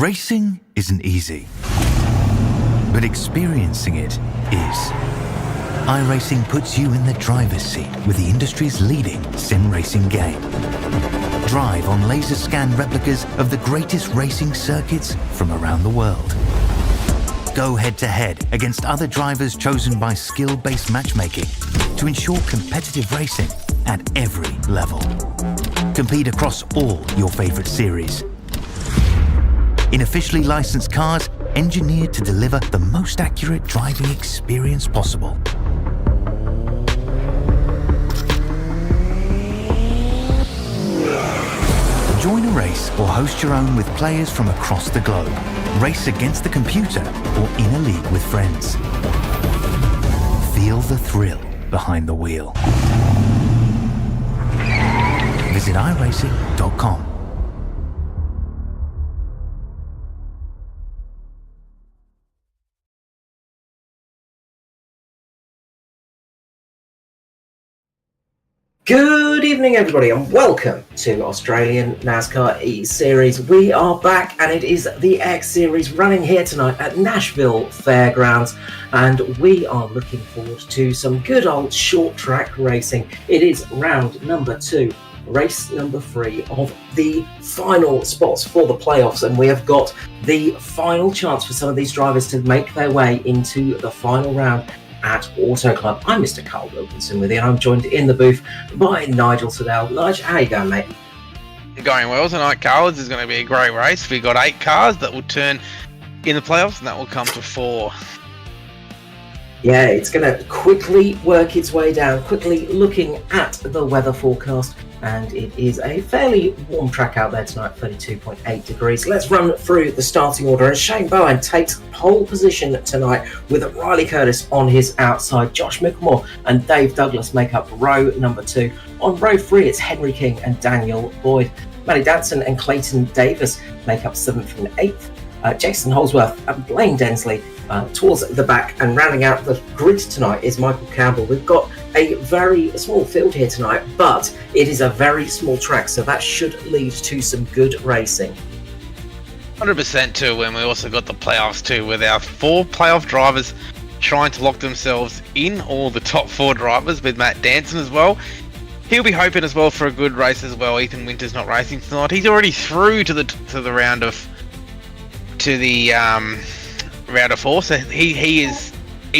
Racing isn't easy, but experiencing it is. iRacing puts you in the driver's seat with the industry's leading sim racing game. Drive on laser scan replicas of the greatest racing circuits from around the world. Go head-to-head against other drivers chosen by skill-based matchmaking to ensure competitive racing at every level. Compete across all your favorite series. In officially licensed cars, engineered to deliver the most accurate driving experience possible. Join a race or host your own with players from across the globe. Race against the computer or in a league with friends. Feel the thrill behind the wheel. Visit iRacing.com. Good evening, everybody, and welcome to Australian NASCAR eSeries. We are back, and it is the X Series running here tonight at Nashville Fairgrounds, and we are looking forward to some good old short track racing. It is round number 2, race number 3 of the final spots for the playoffs, and we have got the final chance for some of these drivers to make their way into the final round at Auto Club. I'm Mr. Carl Wilkinson with you, and I'm joined in the booth by Nigel Siddell. Nigel, how you going, mate? Going well tonight, Carl. This is going to be a great race. We've got 8 cars that will turn in the playoffs, and that will come to 4. Yeah, it's going to quickly work its way down, quickly looking at the weather forecast, and it is a fairly warm track out there tonight, 32.8 degrees. Let's run through the starting order, and Shane Bowen takes pole position tonight with Riley Curtis on his outside. Josh Micklemore and Dave Douglas make up row number 2. On row 3, it's Henry King and Daniel Boyd. Matty Danson and Clayton Davis make up 7th and 8th. Jason Holsworth and Blaine Densley towards the back, and rounding out the grid tonight is Michael Campbell. We've got a very small field here tonight, but it is a very small track, so that should lead to some good racing. 100% too, and we also got the playoffs too, with our 4 playoff drivers trying to lock themselves in, all the top 4 drivers, with Matt Danson as well. He'll be hoping as well for a good race as well. Ethan Winter's not racing tonight. He's already through to the round of round of 4, so he's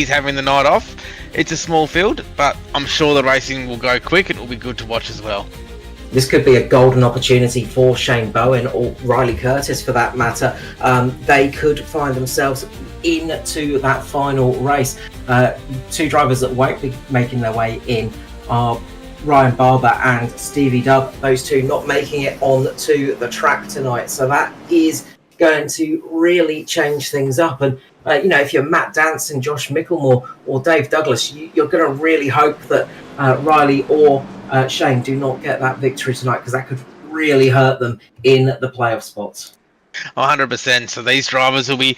having the night off. It's a small field, but I'm sure the racing will go quick. It will be good to watch as well. This could be a golden opportunity for Shane Bowen or Riley Curtis for that matter. They could find themselves into that final race. 2 drivers that won't be making their way in are Ryan Barber and Stevie Dubb. Those 2 not making it on to the track tonight. So that is going to really change things up. And if you're Matt Danson, Josh Micklemore or Dave Douglas, you're going to really hope that Riley or Shane do not get that victory tonight, because that could really hurt them in the playoff spots. 100%. So these drivers will be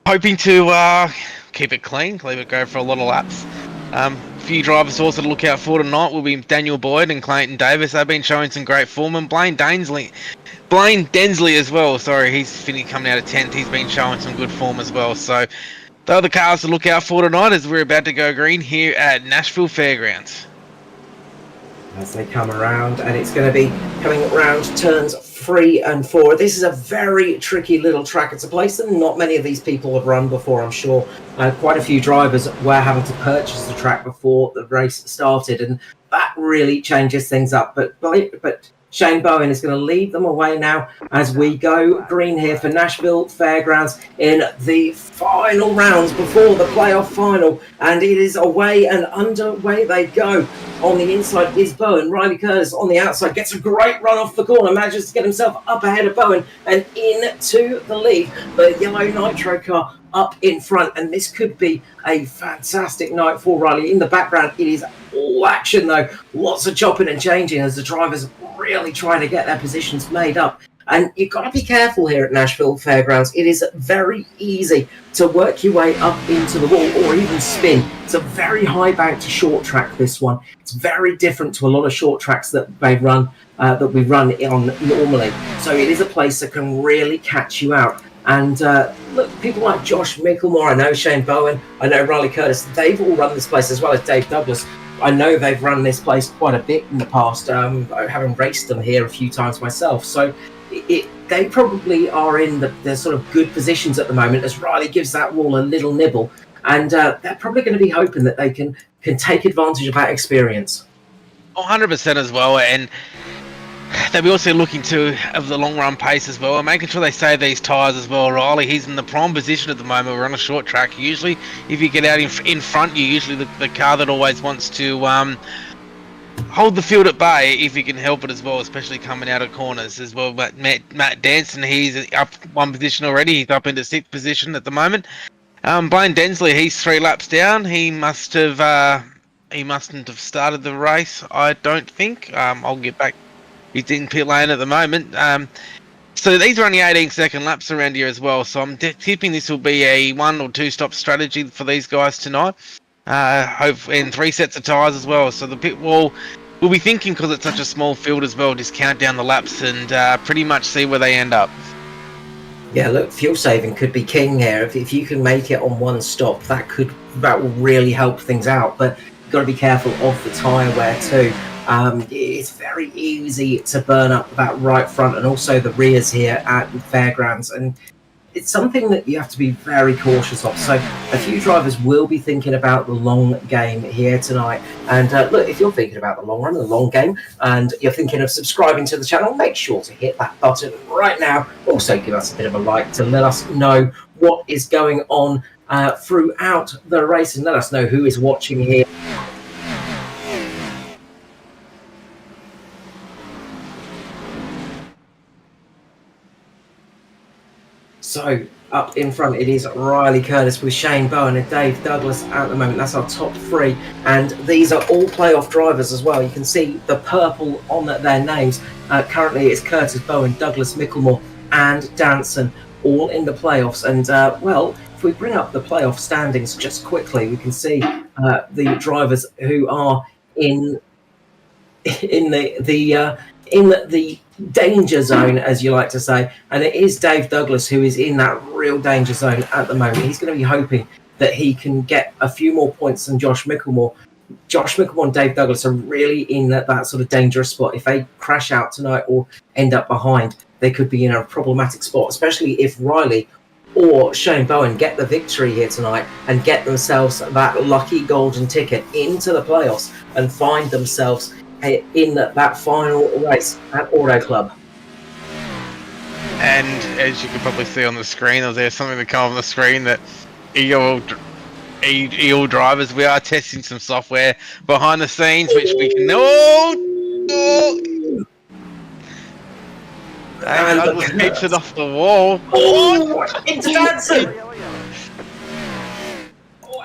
hoping to keep it clean, leave it go for a lot of laps. A few drivers also to look out for tonight will be Daniel Boyd and Clayton Davis. They've been showing some great form, and Blaine Densley as well. Sorry, he's coming out of 10th. He's been showing some good form as well. So the other cars to look out for tonight as we're about to go green here at Nashville Fairgrounds. As they come around, and it's going to be coming around turns 3 and 4. This is a very tricky little track. It's a place that not many of these people have run before, I'm sure. Quite a few drivers were having to purchase the track before the race started, and that really changes things up. But Shane Bowen is going to lead them away now as we go green here for Nashville Fairgrounds in the final rounds before the playoff final. And it is away and underway they go. On the inside is Bowen. Riley Curtis on the outside gets a great run off the corner, manages to get himself up ahead of Bowen and into the lead. The yellow Nitro car up in front, and this could be a fantastic night for Riley. In the background, it is all action though. Lots of chopping and changing as the drivers really trying to get their positions made up And you've got to be careful here at Nashville Fairgrounds. It is very easy to work your way up into the wall or even spin. It's a very high bank to short track, this one. It's very different to a lot of short tracks that we run on normally. So it is a place that can really catch you out. And look, people like Josh Mickelmore, I know Shane Bowen, I know Riley Curtis, they've all run this place, as well as Dave Douglas. I know they've run this place quite a bit in the past, having raced them here a few times myself. So they probably are in the sort of good positions at the moment as Riley gives that wall a little nibble. And they're probably going to be hoping that they can take advantage of that experience. 100% as well. And they'll be also looking of the long run pace as well, and making sure they save these tyres as well. Riley, he's in the prime position at the moment. We're on a short track. Usually, if you get out in front, you're usually the car that always wants to hold the field at bay if you can help it as well, especially coming out of corners as well. But Matt Danson, he's up one position already. He's up into 6th position at the moment. Blaine Densley, he's 3 laps down. He mustn't have started the race, I don't think. I'll get back. He's in pit lane at the moment. So these are only 18-second laps around here as well. So I'm tipping this will be a 1 or 2 stop strategy for these guys tonight. And 3 sets of tyres as well. So the pit wall, we'll be thinking, because it's such a small field as well, just count down the laps and pretty much see where they end up. Yeah, look, fuel saving could be king here. If you can make it on one stop, that will really help things out. But you've got to be careful of the tyre wear too. It's very easy to burn up that right front and also the rears here at the fairgrounds, and it's something that you have to be very cautious of. So a few drivers will be thinking about the long game here tonight. And look, if you're thinking about the long run, the long game, and you're thinking of subscribing to the channel, make sure to hit that button right now. Also give us a bit of a like to let us know what is going on throughout the race, and let us know who is watching here. So up in front it is Riley Curtis with Shane Bowen and Dave Douglas at the moment. That's our top 3, and these are all playoff drivers as well. You can see the purple on their names. Currently it's Curtis, Bowen, Douglas, Mickelmore and Danson, all in the playoffs. And well, if we bring up the playoff standings just quickly, we can see the drivers who are in the danger zone, as you like to say, and it is Dave Douglas who is in that real danger zone at the moment. He's going to be hoping that he can get a few more points than Josh Mickelmore. Josh Mickelmore and Dave Douglas are really in that sort of dangerous spot. If they crash out tonight or end up behind, they could be in a problematic spot, especially if Riley or Shane Bowen get the victory here tonight and get themselves that lucky golden ticket into the playoffs and find themselves in that final race at Auto Club. And as you can probably see on the screen, or there's something that come on the screen that EL drivers, we are testing some software behind the scenes, which we can. And Douglas keeps it off the wall. It's Danson!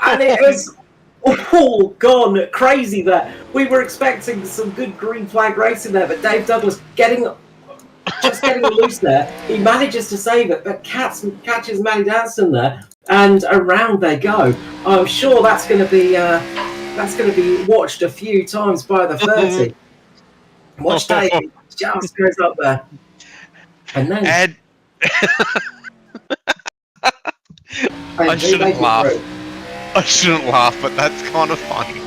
And it was gone crazy there. We were expecting some good green flag racing there, but Dave Douglas getting loose there. He manages to save it, but catches Matty Danson there, and around they go. I'm sure that's going to be watched a few times by the 30. Watch Dave just goes up there, and then I shouldn't laugh. I shouldn't laugh, but that's kind of funny.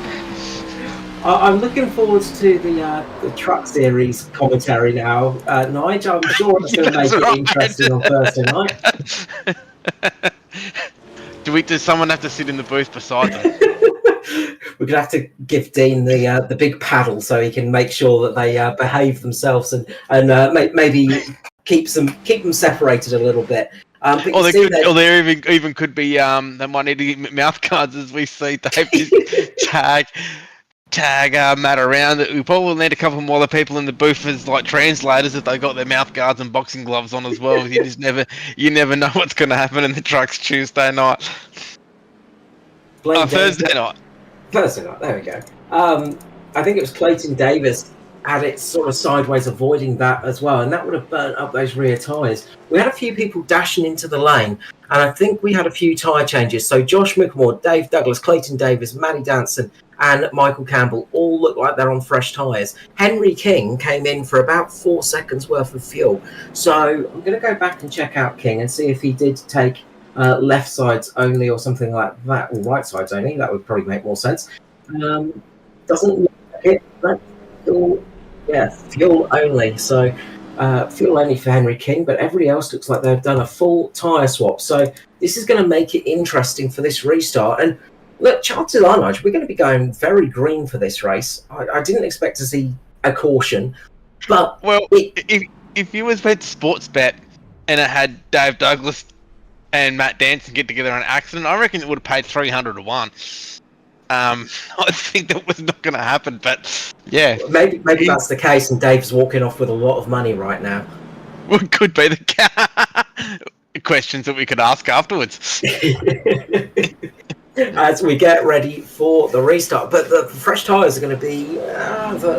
I'm looking forward to the Truck Series commentary now, Nigel. I'm sure it's going to make it interesting on Thursday night. Does someone have to sit in the booth beside them? We're going to have to give Dean the big paddle so he can make sure that they behave themselves and maybe keep them separated a little bit. Or there even could be they might need to get mouth guards, as we see Dave just tag Matt around. We probably need a couple more other people in the booth as like translators if they got their mouth guards and boxing gloves on as well. You never know what's going to happen in the trucks Tuesday night. Thursday night. Thursday night. There we go. I think it was Clayton Davis had it sort of sideways, avoiding that as well, and that would have burnt up those rear tyres. We had a few people dashing into the lane, and I think we had a few tyre changes. So Josh Micklemore, Dave Douglas, Clayton Davis, Matty Danson, and Michael Campbell all look like they're on fresh tyres. Henry King came in for about 4 seconds worth of fuel. So I'm going to go back and check out King and see if he did take left sides only or something like that, or right sides only. That would probably make more sense. Doesn't look like it, but fuel only. So fuel only for Henry King, but everybody else looks like they've done a full tyre swap. So this is going to make it interesting for this restart. And look, chances are, Nigel, we're going to be going very green for this race. I didn't expect to see a caution, but if you was bet sports bet and it had Dave Douglas and Matt Danson get together on an accident, I reckon it would have paid 300 to 1. I think that was not going to happen, but yeah. Maybe that's the case, and Dave's walking off with a lot of money right now. Well, it could be the questions that we could ask afterwards. As we get ready for the restart. But the fresh tyres are going to be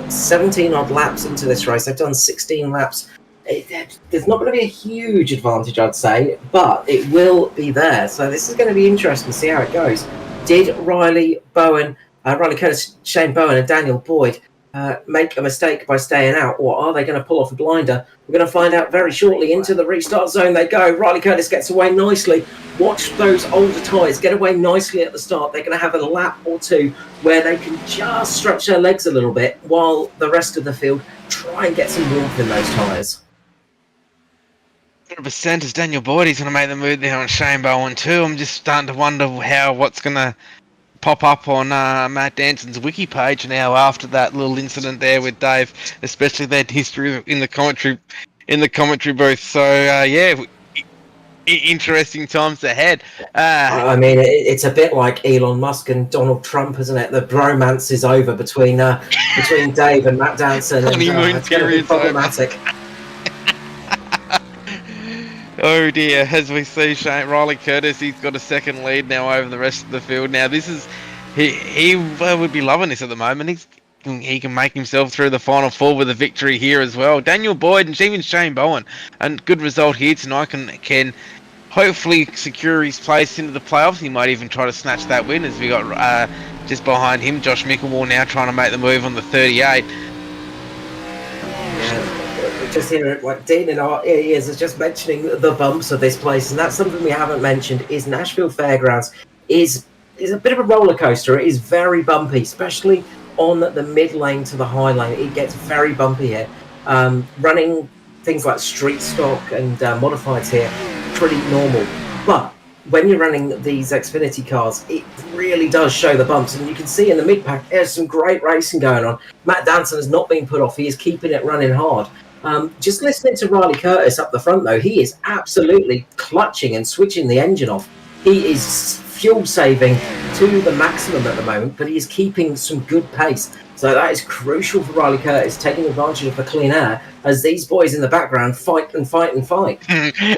17 odd laps into this race. They've done 16 laps. There's not going to be a huge advantage, I'd say, but it will be there. So this is going to be interesting to see how it goes. Did Riley Curtis, Shane Bowen and Daniel Boyd make a mistake by staying out, or are they going to pull off a blinder? We're going to find out very shortly. Into the restart zone they go. Riley Curtis gets away nicely. Watch those older tyres get away nicely at the start. They're going to have a lap or two where they can just stretch their legs a little bit while the rest of the field try and get some warmth in those tyres. 100% as Daniel Boyd, he's going to make the move there on Shane Bowen too. I'm just starting to wonder what's going to pop up on Matt Danson's wiki page now after that little incident there with Dave, especially that history in the commentary booth. So interesting times ahead. I mean, it's a bit like Elon Musk and Donald Trump, isn't it? The bromance is over between Dave and Matt Danson, and it's going to be problematic. Oh dear, as we see Riley Curtis, he's got a second lead now over the rest of the field. Now this is, he would be loving this at the moment. He can make himself through the final four with a victory here as well. Daniel Boyd and even Shane Bowen, a good result here tonight can hopefully secure his place into the playoffs. He might even try to snatch that win, as we got just behind him, Josh Mickelmore now trying to make the move on the 38. Just hear it, like Dean in our ears is just mentioning the bumps of this place, and that's something we haven't mentioned. Is Nashville Fairgrounds is a bit of a roller coaster. It is very bumpy, especially on the mid lane to the high lane. It gets very bumpy here. Running things like street stock and modifieds here, pretty normal. But when you're running these Xfinity cars, it really does show the bumps, and you can see in the mid pack there's some great racing going on. Matt Danson has not been put off. He is keeping it running hard. Just listening to Riley Curtis up the front, though, he is absolutely clutching and switching the engine off. He is fuel saving to the maximum at the moment, but he is keeping some good pace. So that is crucial for Riley Curtis, taking advantage of the clean air as these boys in the background fight and fight and fight.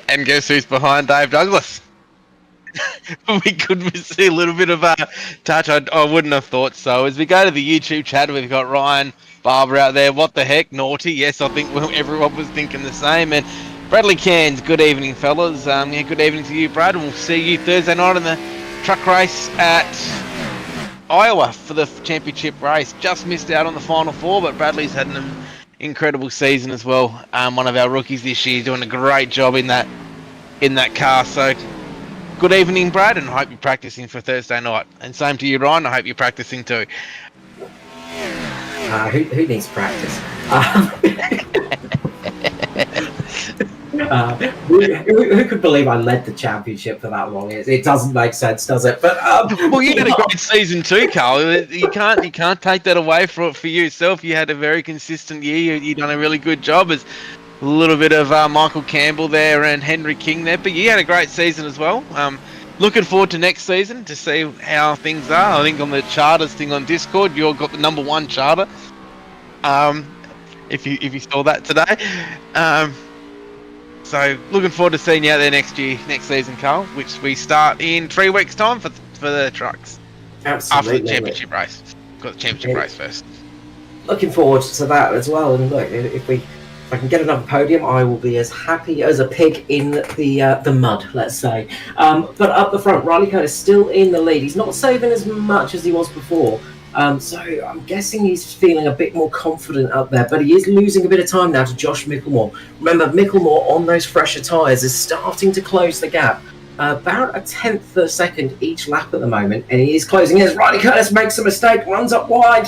And guess who's behind Dave Douglas? We could see a little bit of a touch. I wouldn't have thought so. As we go to the YouTube chat, we've got Ryan Barber out there. What the heck, naughty? Yes, I think everyone was thinking the same. And Bradley Cairns, good evening, fellas. Good evening to you, Brad. We'll see you Thursday night in the truck race at Iowa for the championship race. Just missed out on the final four, but Bradley's had an incredible season as well. One of our rookies this year, doing a great job in that car. So good evening, Brad, and I hope you're practicing for Thursday night. And same to you, Ryan. I hope you're practicing too. Who needs practice? Who could believe I led the championship for that long? It doesn't make sense, does it? But well, you had a great season too, Carl. You can't take that away for yourself. You had a very consistent year. You done a really good job. As a little bit of Michael Campbell there and Henry King there, but you had a great season as well. Looking forward to next season to see how things are. I think on the charters thing on Discord, you've got the #1 charter. If you saw that today. So looking forward to seeing you out there next season, Carl, which we start in 3 weeks' time for the trucks. Absolutely. After the championship race. Got the championship race first. looking forward to that as well. And look, if I can get another podium, I will be as happy as a pig in the mud, let's say. But up the front, Riley Curtis still in the lead. He's not saving as much as he was before. So I'm guessing he's feeling a bit more confident up there, but he is losing a bit of time now to Josh Micklemore. Remember, Micklemore on those fresher tyres is starting to close the gap. About a tenth of a second each lap at the moment, and he is closing in as Riley Curtis makes a mistake, runs up wide.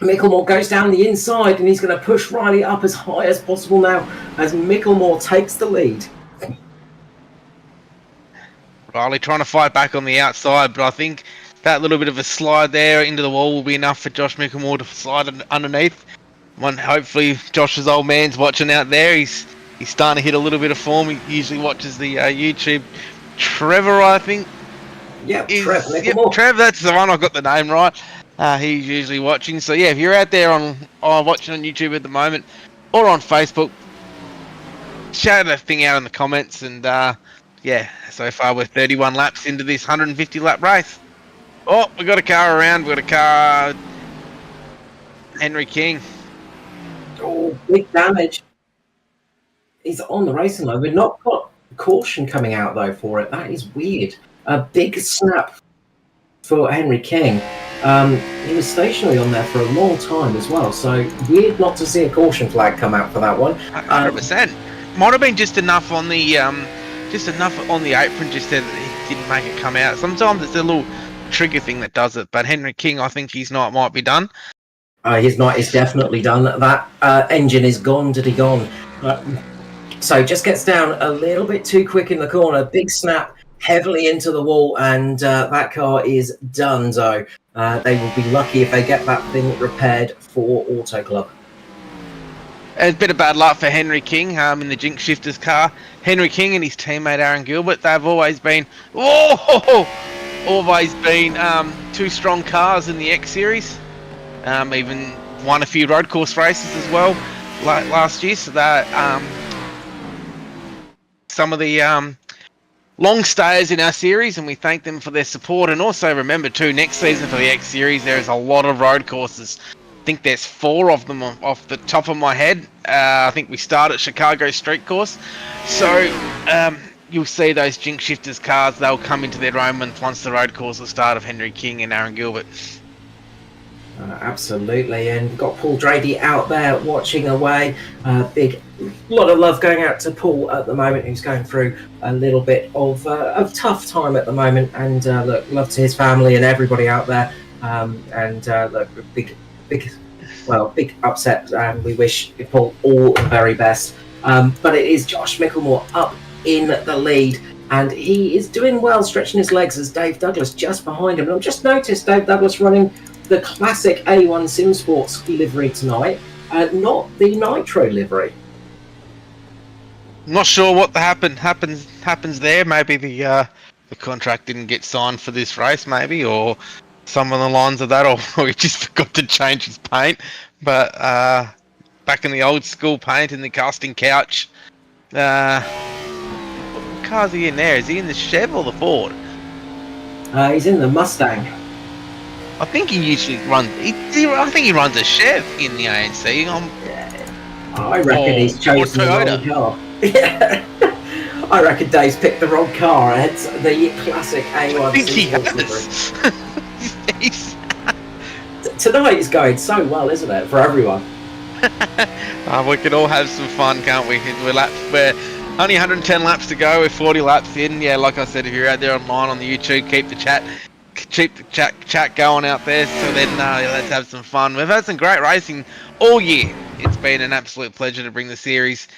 Micklemore goes down the inside, and he's going to push Riley up as high as possible now as Micklemore takes the lead. Riley trying to fight back on the outside, but I think that little bit of a slide there into the wall will be enough for Josh Micklemore to slide underneath. Hopefully Josh's old man's watching out there. He's starting to hit a little bit of form. He usually watches the YouTube. Trevor, I think. Yep, Trev, that's the one. I got the name right. He's usually watching. So yeah, if you're out there on watching on YouTube at the moment or on Facebook, shout that thing out in the comments. And yeah, so far we're 31 laps into this 150 lap race. Oh, we got a car around. We got a car. Henry King. Oh, big damage. He's on the racing line. We've not got caution coming out though for it. That is weird. A big snap for Henry King. He was stationary on there for a long time as well, so weird not to see a caution flag come out for that one. 100%. Might have been just enough on the apron, just that he didn't make it come out. Sometimes it's a little trigger thing that does it, but Henry King, I think his night might be done. His night is definitely done. That engine is gone, did he gone. So just gets down a little bit too quick in the corner. Big snap, heavily into the wall, and that car is done. So they will be lucky if they get that thing repaired for Auto Club. It's a bit of bad luck for Henry King in the Jinx Shifters car. Henry King and his teammate Aaron Gilbert, they've always been two strong cars in the X Series. Even won a few road course races as well last year. So that some of the long stayers in our series, and we thank them for their support. And also remember too, next season for the X Series, there is a lot of road courses. I think there's 4 of them off the top of my head. I think we start at Chicago Street Course. So you'll see those Jinx Shifters cars, they'll come into their own once the road course will start of Henry King and Aaron Gilbert. Absolutely, and we've got Paul Drady out there watching away. Big lot of love going out to Paul at the moment, who's going through a little bit of tough time at the moment. And look, love to his family and everybody out there. Look, big upset. We wish Paul all the very best. But it is Josh Micklemore up in the lead, and he is doing well, stretching his legs as Dave Douglas just behind him. And I've just noticed Dave Douglas running the classic A1 Sim Sports livery tonight, not the Nitro livery. Not sure what happens there. Maybe the contract didn't get signed for this race, maybe, or some of the lines of that, or he just forgot to change his paint. But back in the old school paint in the casting couch. What car's he in there? Is he in the Chev or the Ford? He's in the Mustang. I think he usually runs. I think he runs a Chev in the ANC. I reckon he's chosen the wrong car. Yeah. I reckon Dave's picked the wrong car. It's the classic A1. I think he has. Tonight is going so well, isn't it, for everyone? We can all have some fun, can't we? We're only 110 laps to go. We're 40 laps in. Yeah, like I said, if you're out there online on the YouTube, keep the chat going out there. So then let's have some fun. We've had some great racing all year. It's been an absolute pleasure to bring the series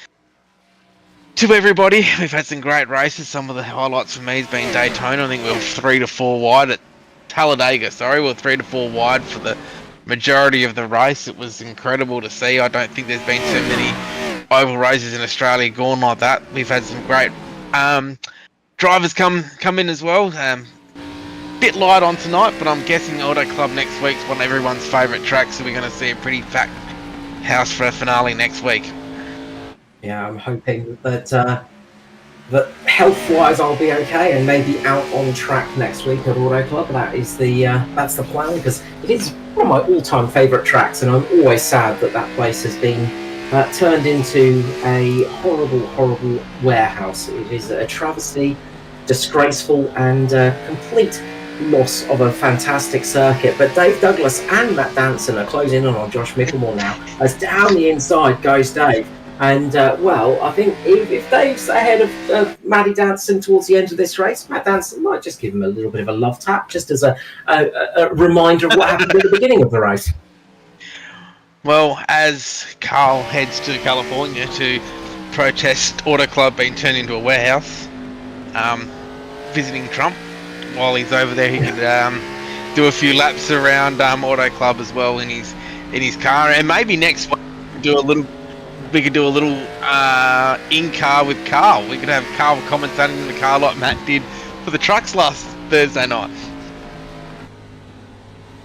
to everybody. We've had some great races. Some of the highlights for me has been Daytona. I think we were 3 to 4 wide at Talladega. We were 3 to 4 wide for the majority of the race. It was incredible to see. I don't think there's been too many oval races in Australia gone like that. We've had some great drivers come in as well. Bit light on tonight, but I'm guessing Auto Club next week's one of everyone's favourite track, so we're going to see a pretty packed house for a finale next week. Yeah, I'm hoping that But health-wise, I'll be okay, and maybe out on track next week at Auto Club. That's the plan, because it is one of my all-time favourite tracks, and I'm always sad that place has been turned into a horrible, horrible warehouse. It is a travesty, disgraceful, and complete loss of a fantastic circuit. But Dave Douglas and Matt Danson are closing in on Josh Mickelmore now, as down the inside goes Dave. And, I think if Dave's ahead of Matty Danson towards the end of this race, Matt Danson might just give him a little bit of a love tap, just as a reminder of what happened at the beginning of the race. Well, as Carl heads to California to protest Auto Club being turned into a warehouse, visiting Trump, while he's over there, he could do a few laps around Auto Club as well in his car, and maybe next week we could do a little in car with Carl. We could have Carl commentating in the car like Matt did for the trucks last Thursday night.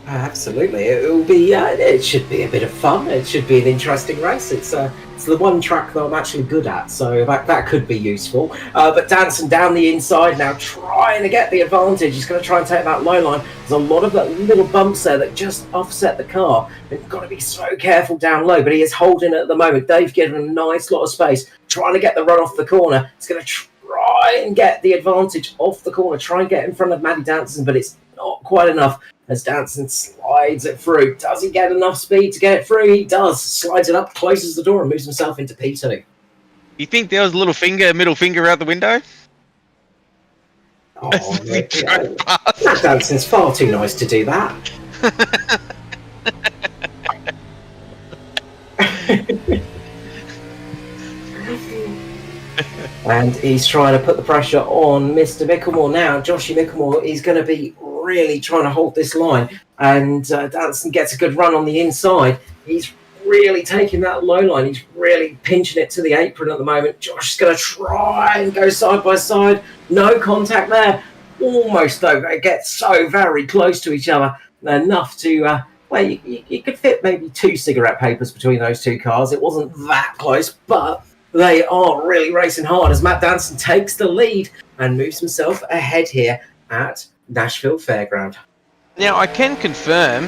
Absolutely, it will be. It should be a bit of fun. It should be an interesting race. It's the one track that I'm actually good at, so that could be useful. But Danson down the inside now, trying to get the advantage. He's going to try and take that low line. There's a lot of little bumps there that just offset the car. You've got to be so careful down low, but he is holding it at the moment. Dave giving him a nice lot of space, trying to get the run off the corner. He's going to try and get the advantage off the corner, try and get in front of Matty Danson, but it's not quite enough. As Danson slides it through. Does he get enough speed to get it through? He does. Slides it up, closes the door, and moves himself into P2. You think there was a middle finger out the window? Oh, Matt Danson's far too nice to do that. And he's trying to put the pressure on Mr. Mickelmore now. Joshy Mickelmore is going to be really trying to hold this line, and Danson gets a good run on the inside. He's really taking that low line. He's really pinching it to the apron at the moment. Josh's going to try and go side by side. No contact there. Almost, though. They get so very close to each other. Enough to, you could fit maybe 2 cigarette papers between those two cars. It wasn't that close, but they are really racing hard as Matt Danson takes the lead and moves himself ahead here at Nashville Fairground. Now, I can confirm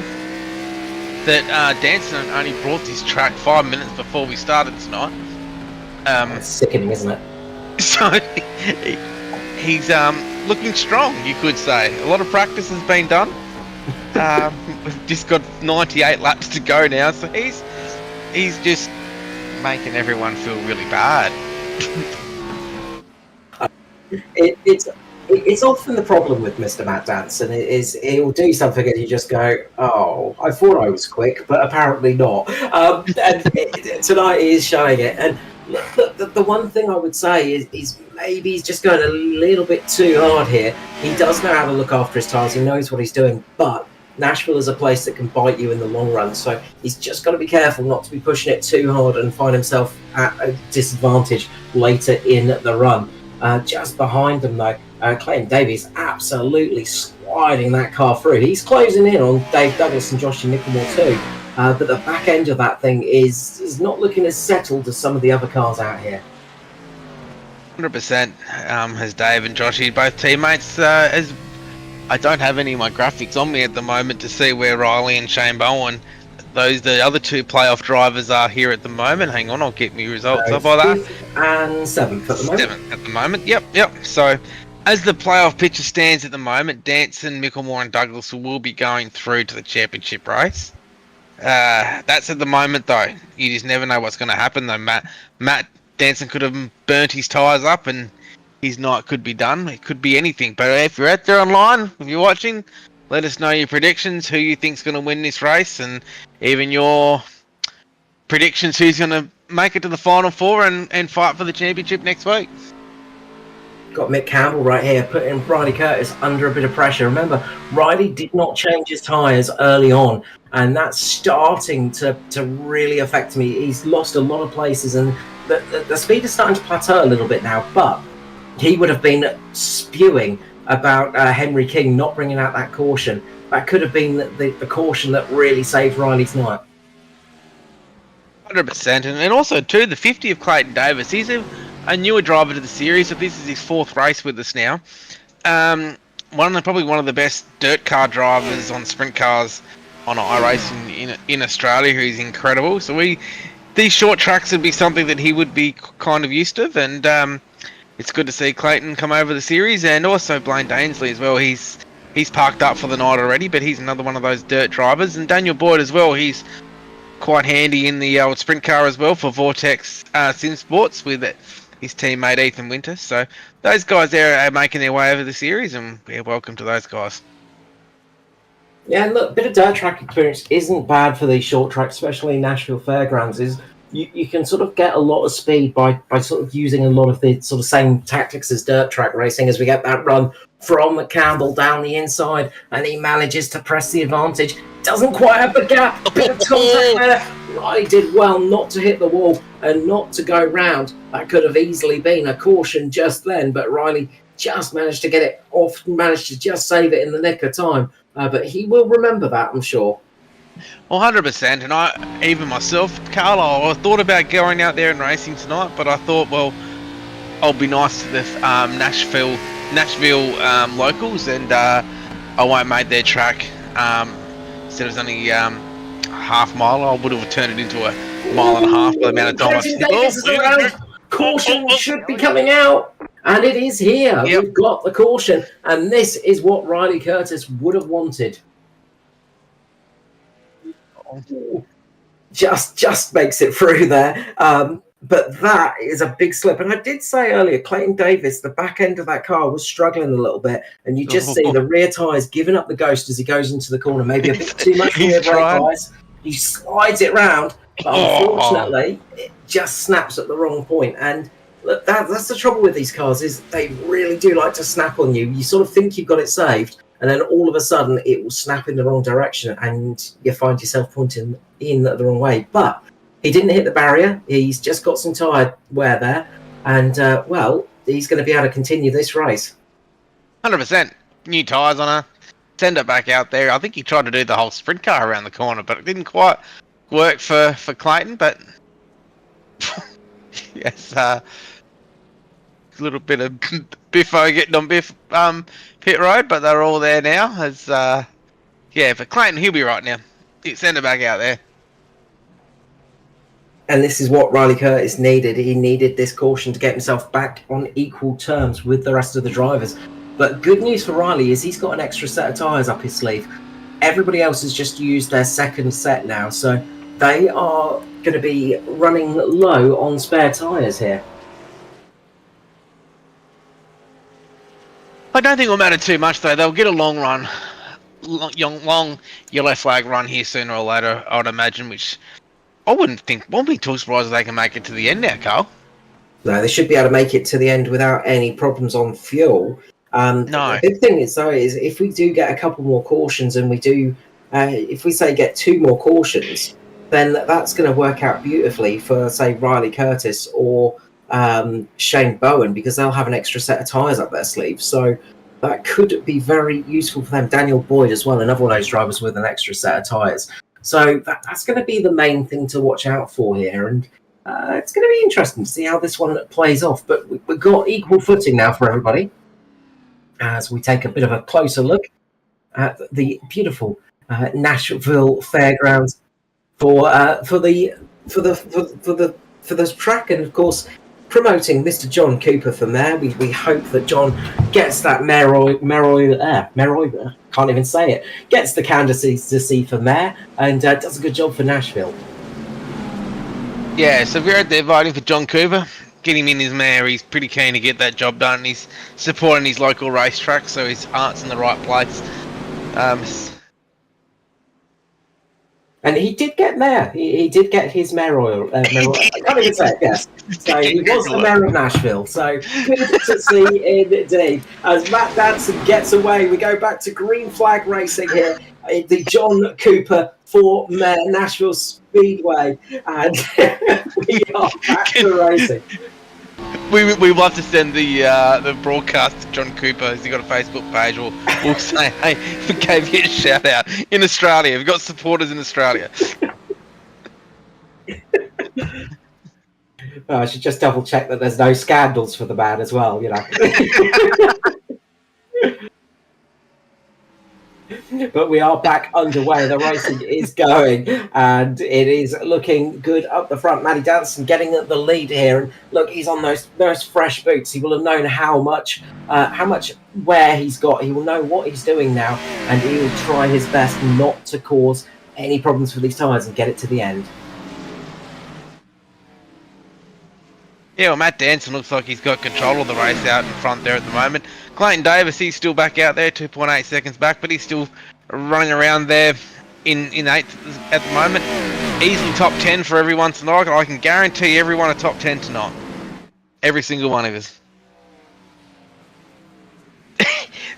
that Danson only brought this track 5 minutes before we started tonight. It's sickening, isn't it? So he's looking strong, you could say. A lot of practice has been done. We've just got 98 laps to go now, so he's just making everyone feel really bad. It's often the problem with Mr. Matt Danson is he'll do something and you just go, oh, I thought I was quick, but apparently not. And tonight he is showing it. And the one thing I would say is maybe he's just going a little bit too hard here. He does know how to look after his tyres. He knows what he's doing, but Nashville is a place that can bite you in the long run, so he's just got to be careful not to be pushing it too hard and find himself at a disadvantage later in the run. Just behind them, though, Clayton Davies absolutely sliding that car through. He's closing in on Dave Douglas and Josh Mickelmore too, but the back end of that thing is not looking as settled as some of the other cars out here. 100% as Dave and Joshy, both teammates, as I don't have any of my graphics on me at the moment to see where Riley and Shane Bowen, the other two playoff drivers, are here at the moment. Hang on, I'll get me results up by that. 5th and 7th at the moment. 7th at the moment, yep. So, as the playoff picture stands at the moment, Danson, Mickelmore and Douglas will be going through to the championship race. That's at the moment, though. You just never know what's going to happen, though. Matt Danson could have burnt his tyres up and his night could be done. It could be anything. But if you're out there online, if you're watching, let us know your predictions, who you think's going to win this race, and even your predictions who's going to make it to the Final Four and fight for the championship next week. Got Mick Campbell right here, putting Riley Curtis under a bit of pressure. Remember, Riley did not change his tyres early on, and that's starting to really affect me. He's lost a lot of places, and the speed is starting to plateau a little bit now, but he would have been spewing about Henry King not bringing out that caution. That could have been the caution that really saved Riley's night. 100%. And also, too, the 50 of Clayton Davis. He's a a newer driver to the series, so this is his 4th race with us now. Probably one of the best dirt car drivers on sprint cars on iRacing in Australia. He's incredible. So these short tracks would be something that he would be kind of used to, and it's good to see Clayton come over the series, and also Blaine Dainsley as well. He's parked up for the night already, but he's another one of those dirt drivers. And Daniel Boyd as well. He's quite handy in the old sprint car as well for Vortex Sim Sports with his teammate Ethan Winter. So those guys there are making their way over the series, and welcome to those guys. Yeah, look, a bit of dirt track experience isn't bad for these short tracks, especially Nashville Fairgrounds. You can sort of get a lot of speed by sort of using a lot of the sort of same tactics as dirt track racing, as we get that run from Campbell down the inside, and he manages to press the advantage. Doesn't quite have the gap. A bit of contact there. Riley did well not to hit the wall and not to go round. That could have easily been a caution just then, but Riley just managed to get it off, managed to just save it in the nick of time. But he will remember that, I'm sure. Well, 100%, and even myself, Carlo, I thought about going out there and racing tonight, but I thought, well, I'll be nice to the Nashville locals, and I won't make their track. Instead of only half mile, I would have turned it into a mile and a half by the amount of time I've Davis is around. Caution should be coming out, and it is here. Yep. We've got the caution, and this is what Riley Curtis would have wanted. Just makes it through there. But that is a big slip. And I did say earlier, Clayton Davis, the back end of that car was struggling a little bit. And you just see the rear tyres giving up the ghost as he goes into the corner. Maybe a bit too much rear brake tyres. He slides it round. But unfortunately, it just snaps at the wrong point. And look, that's the trouble with these cars, is they really do like to snap on you. You sort of think you've got it saved, and then all of a sudden it will snap in the wrong direction and you find yourself pointing in the wrong way. But he didn't hit the barrier. He's just got some tyre wear there. And, well, he's going to be able to continue this race. 100%. New tyres on her. Send it back out there. I think he tried to do the whole sprint car around the corner, but it didn't quite work for Clayton. But, yes, a little bit of biffo getting on pit road, but they're all there now. As for Clayton, he'll be right now. Send it back out there. And this is what Riley Curtis needed. He needed this caution to get himself back on equal terms with the rest of the drivers. But good news for Riley is he's got an extra set of tyres up his sleeve. Everybody else has just used their second set now, so they are going to be running low on spare tyres here. I don't think it'll matter too much, though. They'll get a long yellow flag run here sooner or later, I would imagine, which I won't be too surprised if they can make it to the end now, Carl. No, they should be able to make it to the end without any problems on fuel. No. The big thing is, though, is if we do get a couple more cautions and we do, if we say get 2 more cautions, then that's going to work out beautifully for, say, Riley Curtis or Shane Bowen, because they'll have an extra set of tyres up their sleeve. So that could be very useful for them. Daniel Boyd as well, another one of those drivers with an extra set of tyres. So that's going to be the main thing to watch out for here. And it's going to be interesting to see how this one plays off. But we've got equal footing now for everybody as we take a bit of a closer look at the beautiful Nashville Fairgrounds for this track, and of course promoting Mr. John Cooper from there. We hope that John gets that Meroy, can't even say it, gets the candidacy for mayor and does a good job for Nashville. Yeah, so we're out there voting for John Cooper. Get him in as mayor. He's pretty keen to get that job done. He's supporting his local racetrack, so his heart's in the right place. And he did get mayor. He did get his mayoral. I can't even say it. Yes. So he was the mayor of Nashville. So good to see indeed. As Matt Danson gets away, we go back to green flag racing here. The John Cooper for Mayor Nashville Speedway, and we are back to racing. We'd love to send the broadcast to John Cooper. Has he got a Facebook page? We'll say, hey, we gave you a shout out in Australia. We've got supporters in Australia. I should just double check that there's no scandals for the man as well, you know. But we are back underway. The racing is going, and it is looking good up the front. Matty Danson getting the lead here, and look, he's on those fresh boots. He will have known how much wear he's got. He will know what he's doing now, and he will try his best not to cause any problems for these tyres and get it to the end. Yeah, well, Matt Danson looks like he's got control of the race out in front there at the moment. Clayton Davis, he's still back out there, 2.8 seconds back, but he's still running around there in 8th at the moment. Easily top 10 for everyone tonight. I can guarantee everyone a top 10 tonight. Every single one of us.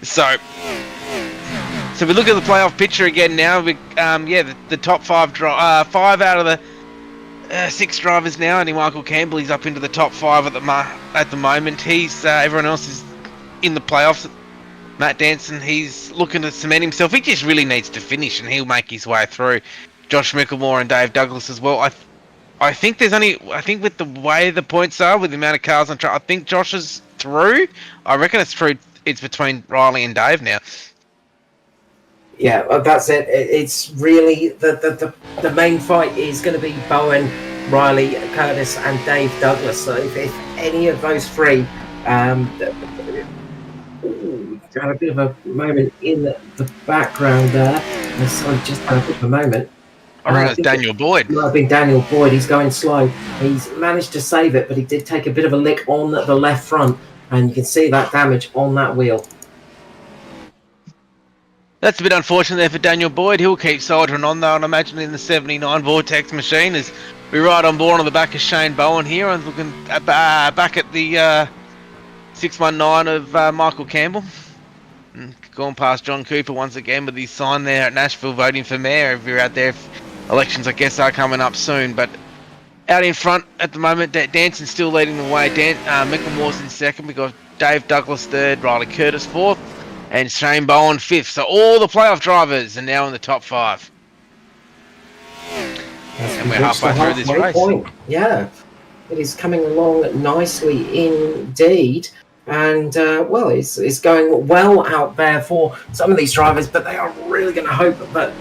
So we look at the playoff picture again now. The top 5 out of the 6 drivers now. Only Michael Campbell, he's up into the top 5 at the moment. He's everyone else is in the playoffs. Matt Danson, he's looking to cement himself. He just really needs to finish, and he'll make his way through. Josh Mickelmore and Dave Douglas as well. I think with the way the points are, with the amount of cars on track, I think Josh is through. I reckon it's through. It's between Riley and Dave now. Yeah, that's it. It's really the main fight is going to be Bowen, Riley, Curtis, and Dave Douglas. So if any of those three, had a bit of a moment in the background there. So just had a bit of a moment. I reckon it's Daniel Boyd. It might have been Daniel Boyd. He's going slow. He's managed to save it, but he did take a bit of a lick on the left front, and you can see that damage on that wheel. That's a bit unfortunate there for Daniel Boyd. He'll keep soldiering on though, and I'm imagining the 79 Vortex machine as we ride on board on the back of Shane Bowen here and looking back at the 619 of Michael Campbell. And going past John Cooper once again with his sign there at Nashville voting for mayor. If you're out there, elections I guess are coming up soon. But out in front at the moment, Danson's still leading the way. Mickelmore's in second. We've got Dave Douglas third, Riley Curtis fourth, and Shane Bowen fifth. So all the playoff drivers are now in the top 5. And we're halfway through this race. Point. Yeah, it is coming along nicely indeed. And, it's going well out there for some of these drivers, but they are really going to hope that,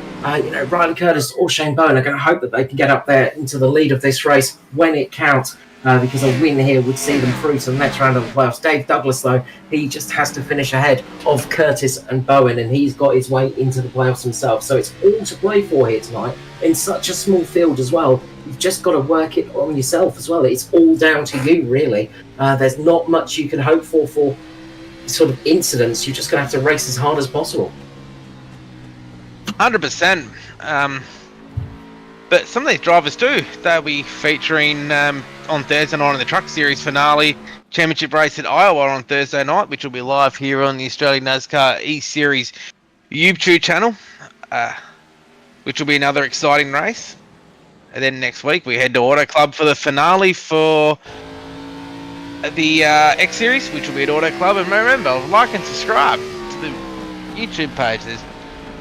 Riley Curtis or Shane Bowen are going to hope that they can get up there into the lead of this race when it counts, because a win here would see them through to the next round of the playoffs. Dave Douglas, though, he just has to finish ahead of Curtis and Bowen, and he's got his way into the playoffs himself. So it's all to play for here tonight in such a small field as well. You've just got to work it on yourself as well. It's all down to you, really. There's not much you can hope for sort of incidents. You're just going to have to race as hard as possible. 100%. But some of these drivers too. They'll be featuring on Thursday night in the Truck Series finale championship race at Iowa on Thursday night, which will be live here on the Australian NASCAR eSeries YouTube channel, which will be another exciting race. And then next week we head to Auto Club for the finale for the X Series, which will be at Auto Club. And remember, like and subscribe to the YouTube page. There's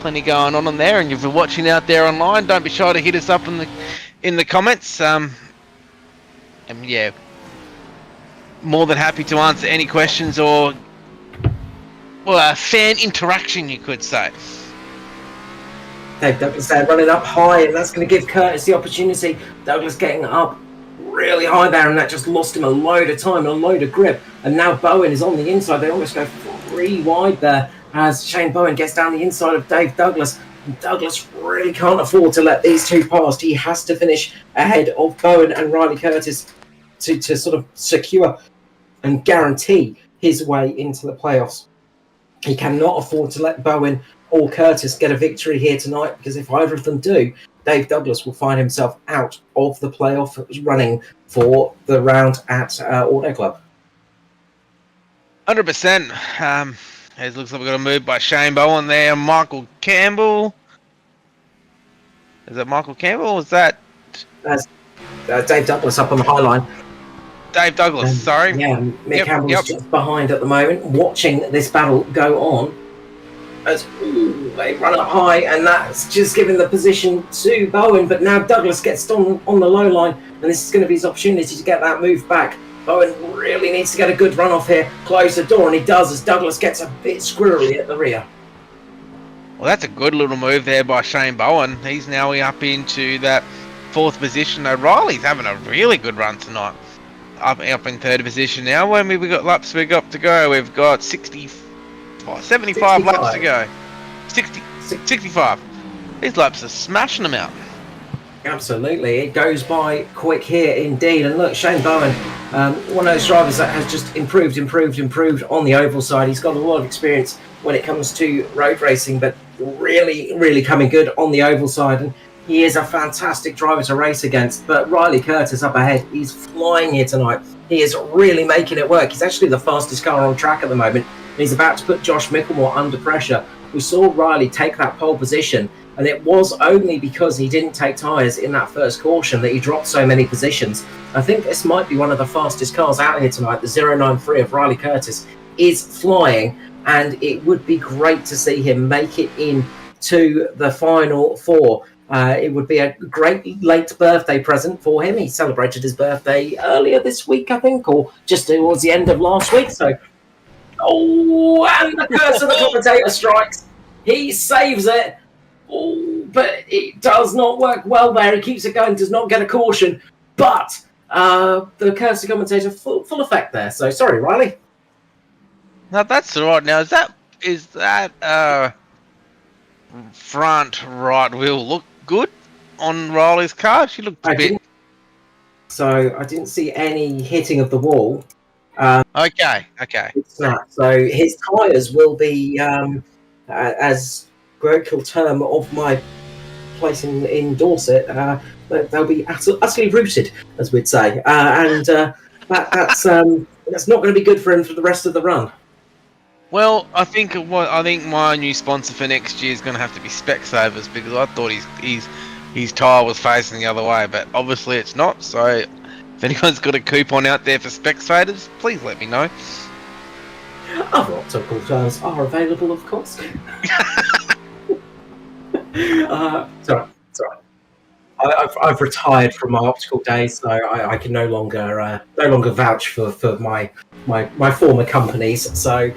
plenty going on there. And if you're watching out there online, don't be shy to hit us up in the comments. And yeah, more than happy to answer any questions or fan interaction, you could say. Dave Douglas there running up high, and that's going to give Curtis the opportunity. Douglas getting up really high there, and that just lost him a load of time and a load of grip. And now Bowen is on the inside. They almost go 3 wide there as Shane Bowen gets down the inside of Dave Douglas. And Douglas really can't afford to let these two past. He has to finish ahead of Bowen and Riley Curtis to sort of secure and guarantee his way into the playoffs. He cannot afford to let Bowen or Curtis get a victory here tonight, because if either of them do, Dave Douglas will find himself out of the playoff running for the round at Auto Club. 100%. It looks like we've got a move by Shane Bowen there. Michael Campbell. Is that Michael Campbell or is that... That's Dave Douglas up on the high line. Dave Douglas, sorry. Yeah, Mick Campbell's just behind at the moment, watching this battle go on. as they run up high, and that's just giving the position to Bowen. But now Douglas gets on the low line, and this is going to be his opportunity to get that move back. Bowen really needs to get a good run off here, close the door, and he does as Douglas gets a bit squirrely at the rear. Well, that's a good little move there by Shane Bowen. He's now up into that 4th position. Now, Riley's having a really good run tonight. Up in 3rd position now. When we got laps we got to go, we've got 75 laps to go. 65. These laps are smashing them out. Absolutely, it goes by quick here indeed. And look, Shane Bowen, one of those drivers that has just improved on the oval side. He's got a lot of experience when it comes to road racing, but really coming good on the oval side. And he is a fantastic driver to race against. But Riley Curtis up ahead, he's flying here tonight. He is really making it work. He's actually the fastest car on track at the moment. And he's about to put Josh Micklemore under pressure. We saw Riley take that pole position, and it was only because he didn't take tyres in that first caution that he dropped so many positions. I think this might be one of the fastest cars out here tonight. The 093 of Riley Curtis is flying, and it would be great to see him make it in to the final 4. It would be a great late birthday present for him. He celebrated his birthday earlier this week, I think, or just towards the end of last week. So, and the curse of the commentator strikes. He saves it. Oh, but it does not work well there. He keeps it going, does not get a caution. But the curse of the commentator full effect there. So, sorry, Riley. Now, that's all right. Now, is that front right wheel look good on Riley's car? She looked a bit... So I didn't see any hitting of the wall. Okay. So his tyres will be, as colloquial term of my place in Dorset, they'll be utterly rooted, as we'd say. And that's not going to be good for him for the rest of the run. Well, I think my new sponsor for next year is going to have to be Specsavers, because I thought his tyre was facing the other way, but obviously it's not. So if anyone's got a coupon out there for Specsavers, please let me know. Other optical terms are available, of course. Sorry. I've retired from my optical days, so I can no longer vouch for my former companies. So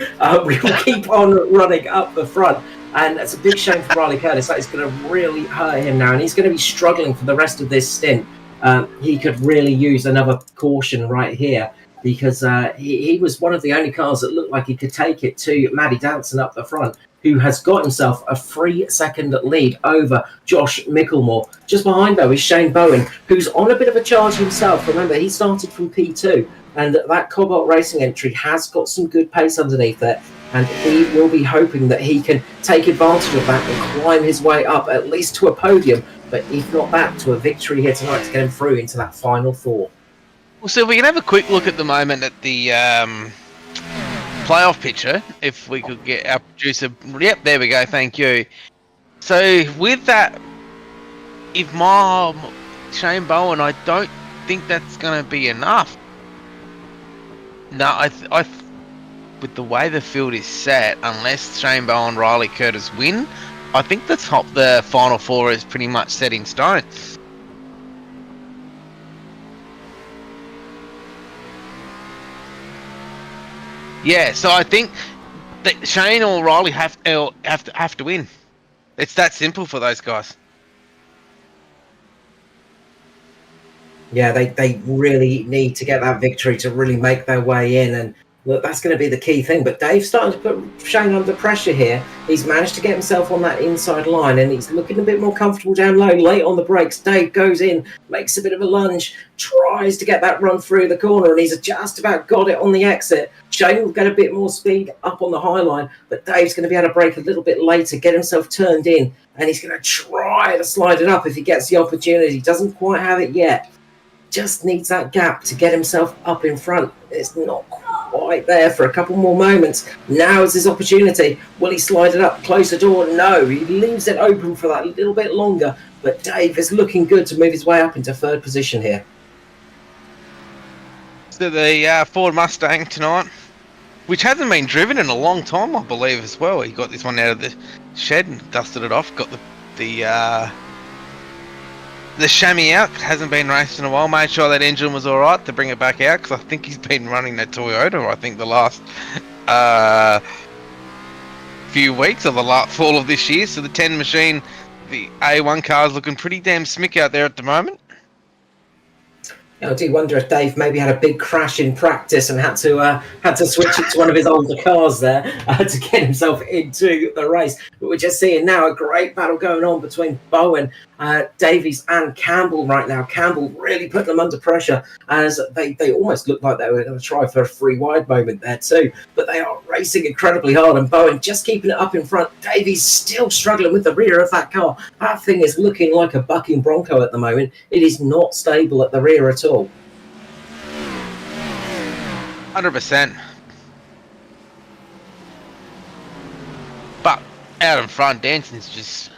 we will keep on running up the front, and it's a big shame for Riley Curtis. That is going to really hurt him now, and he's going to be struggling for the rest of this stint. He could really use another caution right here, because he was one of the only cars that looked like he could take it to Maddie Danson up the front, who has got himself a 3-second lead over Josh Micklemore. Just behind, though, is Shane Bowen, who's on a bit of a charge himself. Remember, he started from P2, and that Cobalt Racing entry has got some good pace underneath it, and he will be hoping that he can take advantage of that and climb his way up, at least to a podium, but if not that, to a victory here tonight to get him through into that final 4. Well, so we can have a quick look at the moment at the playoff picture, if we could get our producer. Yep, there we go. Thank you. So with that, if Shane Bowen, I don't think that's going to be enough. No, I with the way the field is set, unless Shane Bowen and Riley Curtis win, I think the final 4 is pretty much set in stone. Yeah, so I think that Shane or Riley have to win. It's that simple for those guys. Yeah, they really need to get that victory to really make their way in, and look, that's going to be the key thing. But Dave's starting to put Shane under pressure here. He's managed to get himself on that inside line, and he's looking a bit more comfortable down low, late on the brakes. Dave goes in, makes a bit of a lunge, tries to get that run through the corner, and he's just about got it on the exit. Shane will get a bit more speed up on the high line, but Dave's going to be able to brake a little bit later, get himself turned in, and he's going to try to slide it up if he gets the opportunity. He doesn't quite have it yet. Just needs that gap to get himself up in front. It's not quite there for a couple more moments. Now is his opportunity. Will he slide it up, close the door? No, he leaves it open for that little bit longer, but Dave is looking good to move his way up into 3rd position here. So the Ford Mustang tonight, which hasn't been driven in a long time, I believe, as well. He got this one out of the shed and dusted it off. Got the chamois out. Hasn't been raced in a while. Made sure that engine was all right to bring it back out, because I think he's been running that Toyota. I think the last few weeks, or the fall of this year. So the 10 machine, the A1 car, is looking pretty damn smick out there at the moment. I do wonder if Dave maybe had a big crash in practice and had to switch it to one of his older cars there to get himself into the race. But we're just seeing now a great battle going on between Bowen, Davies and Campbell right now. Campbell really put them under pressure, as they almost looked like they were going to try for a free wide moment there too. But they are racing incredibly hard, and Bowen just keeping it up in front. Davies still struggling with the rear of that car. That thing is looking like a bucking Bronco at the moment. It is not stable at the rear at all. 100%. But out in front, Danson's just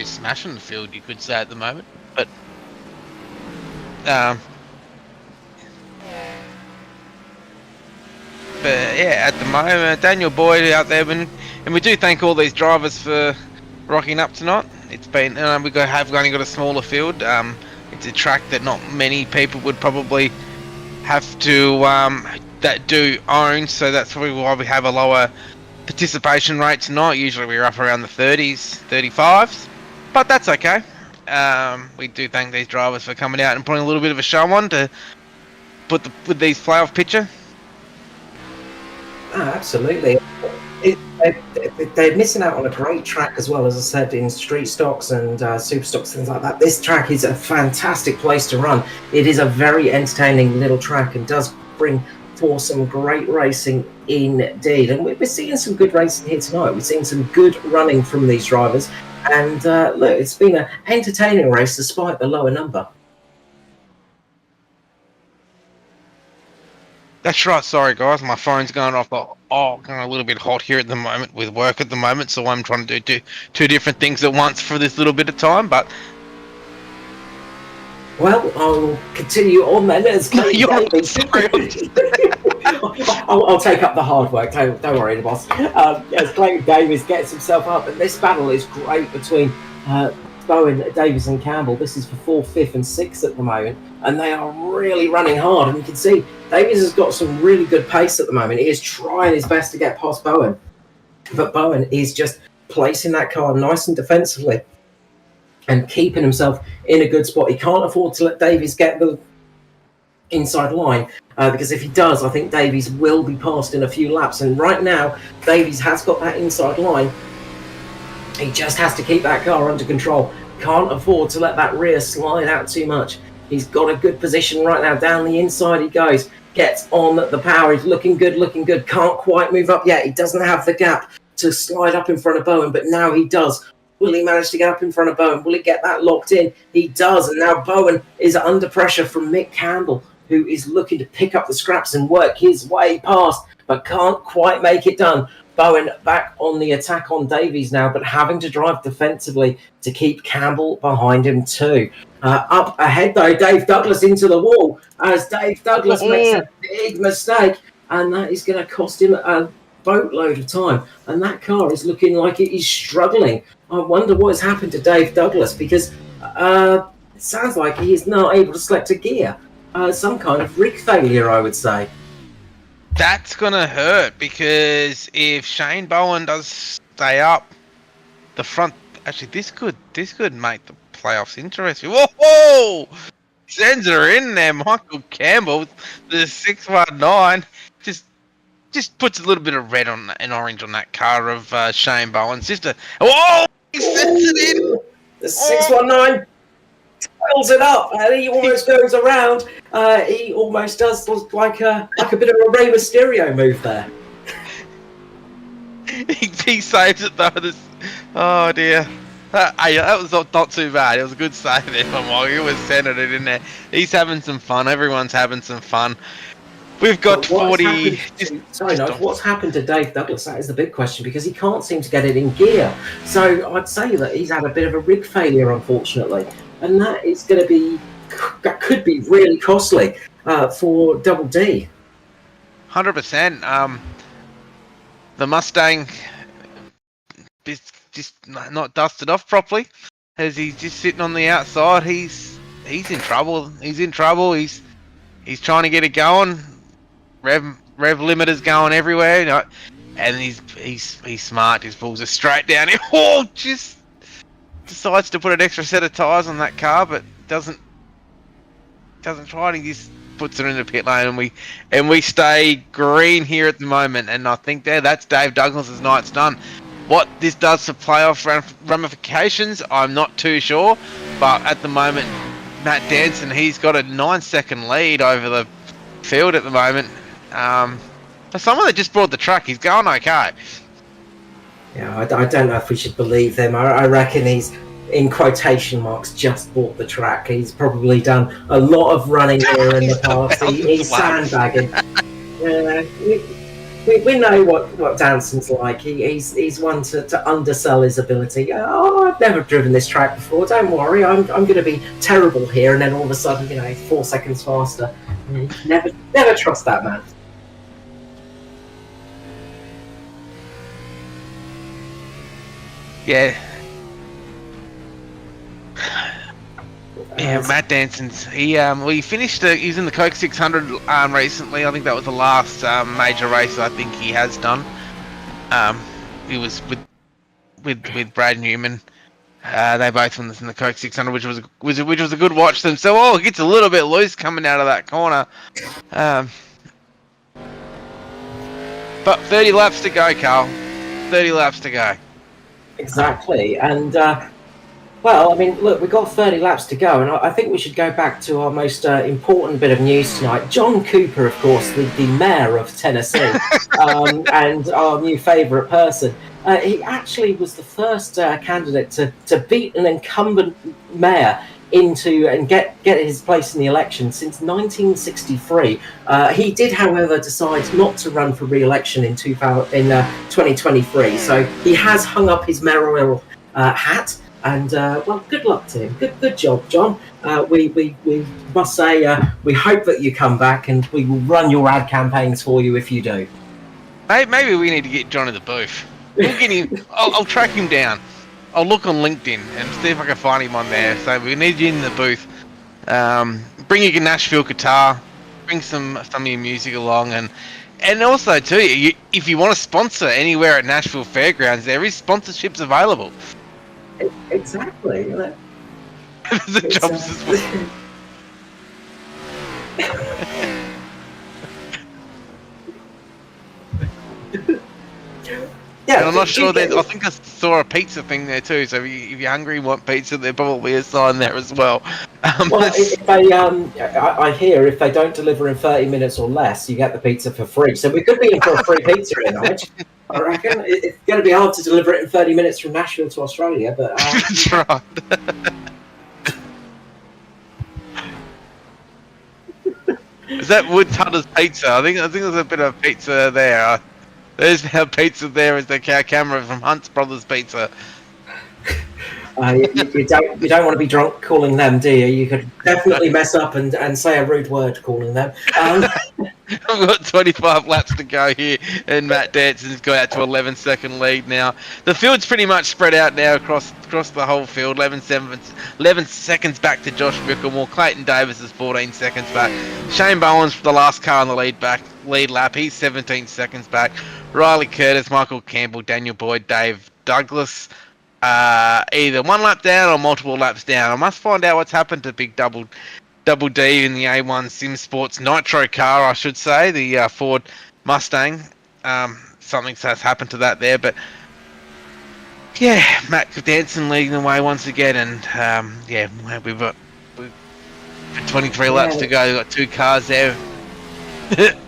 smashing the field, you could say, at the moment. But yeah, at the moment, Daniel Boyd out there, and we do thank all these drivers for rocking up tonight. It's been have only got a smaller field. It's a track that not many people would probably have to that do own, so that's probably why we have a lower participation rate tonight. Usually we're up around the 30s, 35s, but that's okay. We do thank these drivers for coming out and putting a little bit of a show on to put with these playoff picture. Oh, absolutely. They're missing out on a great track as well, as I said, in street stocks and super stocks, things like that. This track is a fantastic place to run. It is a very entertaining little track and does bring for some great racing indeed. And we're seeing some good racing here tonight. We're seeing some good running from these drivers. And look, it's been an entertaining race despite the lower number. That's right. Sorry, guys. My phone's going off. Going a little bit hot here at the moment with work at the moment, so I'm trying to do two different things at once for this little bit of time. But well, I'll continue on then. I'll take up the hard work. Don't worry, the boss. As Clayton Davies gets himself up, and this battle is great between Bowen, Davies and Campbell. This is for 4th, 5th and 6th at the moment, and they are really running hard. And you can see Davies has got some really good pace at the moment. He is trying his best to get past Bowen, but Bowen is just placing that car nice and defensively and keeping himself in a good spot. He can't afford to let Davies get the inside line, because if he does, I think Davies will be passed in a few laps. And right now, Davies has got that inside line. He just has to keep that car under control. Can't afford to let that rear slide out too much. He's got a good position right now. Down the inside he goes. Gets on the power. He's looking good, looking good. Can't quite move up yet. He doesn't have the gap to slide up in front of Bowen, but now he does. Will he manage to get up in front of Bowen? Will he get that locked in? He does, and now Bowen is under pressure from Mick Campbell, who is looking to pick up the scraps and work his way past, but can't quite make it done. Bowen back on the attack on Davies now, but having to drive defensively to keep Campbell behind him too. Up ahead though, Dave Douglas into the wall, as Dave Douglas makes a big mistake, and that is going to cost him a boatload of time. And that car is looking like it is struggling. I wonder what has happened to Dave Douglas, because it sounds like he is not able to select a gear. Some kind of rig failure, I would say. That's gonna hurt, because if Shane Bowen does stay up the front, actually this could make the playoffs interesting. Whoa! Sends her in there, Michael Campbell, the 619, just puts a little bit of red on and orange on that car of Shane Bowen's sister. Whoa! He sends it in. The 619 twirls it up, and he almost goes around. He almost does look like a bit of a Rey Mysterio move there. He saves it though. Oh dear. Hey, that was not too bad. It was a good save there from Michael. He was centered it in there. He's having some fun. Everyone's having some fun. We've got 40. What's happened to Dave Douglas? That is the big question, because he can't seem to get it in gear. So I'd say that he's had a bit of a rig failure, unfortunately, and that could be really costly for Double D. 100%. The Mustang is just not dusted off properly, as he's just sitting on the outside. He's in trouble. He's in trouble. He's trying to get it going. Rev limiter's going everywhere, you know, and he's smart. Just pulls it straight down. Oh, just decides to put an extra set of tires on that car, but doesn't try it. He just puts it in the pit lane, and we stay green here at the moment. And I think that's Dave Douglas's night's done. What this does for playoff ramifications, I'm not too sure. But at the moment, Matt Danson, he's got a 9-second lead over the field at the moment. For someone that just brought the truck, he's going okay. Yeah, I don't know if we should believe them. I reckon he's, in quotation marks, just bought the track. He's probably done a lot of running here in the past. He's sandbagging. We know what Danson's like. He's one to undersell his ability. Oh, I've never driven this track before. Don't worry, I'm going to be terrible here. And then all of a sudden, 4 seconds faster. Never trust that man. Yeah. Yeah, Matt Danson's. He finished. He's in the Coke 600 recently. I think that was the last major race I think he has done. He was with Brad Newman. They both won this in the Coke 600, which was a good watch. Them. So it gets a little bit loose coming out of that corner. But 30 laps to go, Carl. 30 laps to go. Exactly, and look, we've got 30 laps to go, and I think we should go back to our most important bit of news tonight. John Cooper, of course, the mayor of Tennessee, and our new favourite person. He actually was the first candidate to beat an incumbent mayor into and get his place in the election since 1963. He did, however, decide not to run for re-election in 2023. So he has hung up his mayoral hat. And good luck to him. Good job, John. We must say we hope that you come back, and we will run your ad campaigns for you if you do. Maybe we need to get John in the booth. We'll get him. I'll track him down. I'll look on LinkedIn and see if I can find him on there. So we need you in the booth. Bring your Nashville guitar. Bring some of your music along, and also too, if you want to sponsor anywhere at Nashville Fairgrounds, there is sponsorships available. Exactly. The jobs as well. Yeah, and I'm not sure that. I think I saw a pizza thing there too. So if you're hungry and want pizza, there's probably a sign there as well. If they, I hear if they don't deliver in 30 minutes or less, you get the pizza for free. So we could be in for a free pizza tonight. I reckon it's going to be hard to deliver it in 30 minutes from Nashville to Australia, but that's right. Is that Wood Tutter's Pizza? I think there's a bit of pizza there. There's our pizza there. Is the camera from Hunt's Brothers Pizza. You don't want to be drunk calling them, do you? You could definitely mess up and say a rude word calling them. We've got 25 laps to go here, and Matt Danson's got out to 11-second lead now. The field's pretty much spread out now across the whole field. 11 seconds back to Josh Bicklemore. Clayton Davis is 14 seconds back. Shane Bowen's the last car on the lead lap. He's 17 seconds back. Riley Curtis, Michael Campbell, Daniel Boyd, Dave Douglas. Either one lap down or multiple laps down. I must find out what's happened to Big Double D in the A1 Sim Sports Nitro car, I should say, the Ford Mustang. Something has happened to that there, but yeah, Matt Danson leading the way once again, and we've got 23 laps to go. We've got two cars there. I think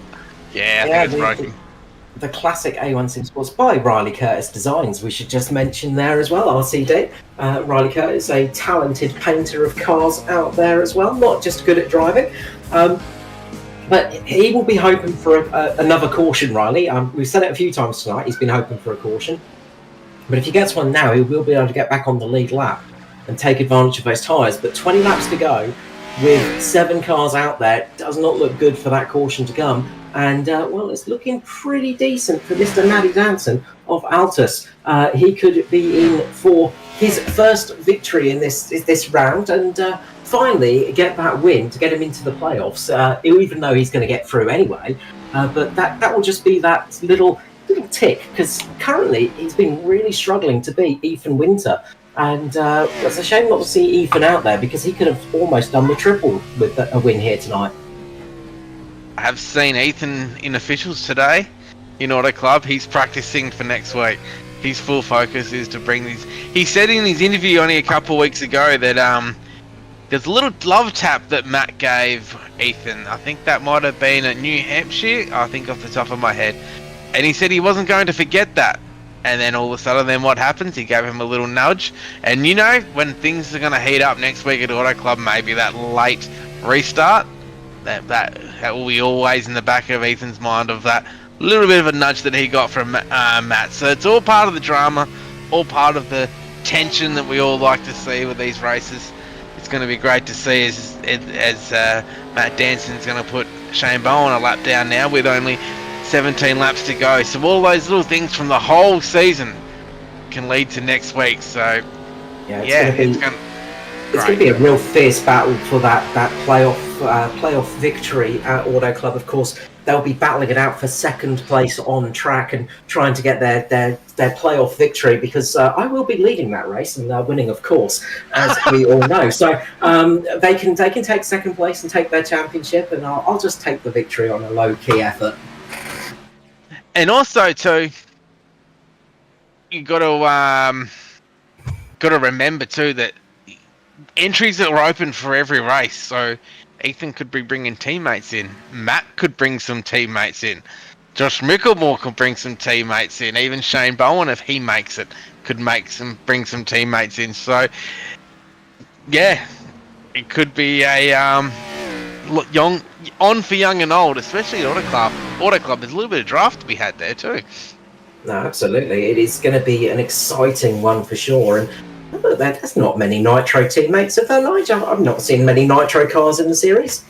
it's broken. The classic A1 Sim Sports by Riley Curtis Designs, we should just mention there as well, RCD. Riley Curtis, a talented painter of cars out there as well, not just good at driving. But he will be hoping for another caution, Riley. We've said it a few times tonight, he's been hoping for a caution. But if he gets one now, he will be able to get back on the lead lap and take advantage of those tyres. But 20 laps to go, with 7 cars out there, does not look good for that caution to come. And, well, it's looking pretty decent for Mr. Matty Danson of Altus. He could be in for his first victory in this round and finally get that win to get him into the playoffs, even though he's going to get through anyway. But that will just be that little tick, because currently he's been really struggling to beat Ethan Winter. And it's a shame not to see Ethan out there, because he could have almost done the triple with a win here tonight. I have seen Ethan in officials today in Auto Club. He's practicing for next week. His full focus is to bring these. He said in his interview only a couple of weeks ago that there's a little love tap that Matt gave Ethan. I think that might have been at New Hampshire, I think off the top of my head. And he said he wasn't going to forget that. And then all of a sudden, then what happens? He gave him a little nudge. And you know, when things are going to heat up next week at Auto Club, maybe that late restart, that will be always in the back of Ethan's mind, of that little bit of a nudge that he got from Matt. So it's all part of the drama, all part of the tension that we all like to see with these races. It's going to be great to see as Matt Danson's going to put Shane Bowen a lap down now with only 17 laps to go. So all those little things from the whole season can lead to next week. So it's going to be a real fierce battle for that playoff victory at Auto Club. Of course, they'll be battling it out for second place on track and trying to get their playoff victory, because I will be leading that race and winning, of course, as we all know. So they can take second place and take their championship, and I'll just take the victory on a low key effort. And also too, you got to remember too that entries are open for every race. So Ethan could be bringing teammates in. Matt could bring some teammates in. Josh Mickelmore could bring some teammates in. Even Shane Bowen, if he makes it, could bring some teammates in. So yeah, it could be a on for young and old, especially at Auto Club. Auto Club, there's a little bit of draft to be had there too. No, absolutely. It is going to be an exciting one for sure. And there's not many Nitro teammates, have there, Nigel? I've not seen many Nitro cars in the series.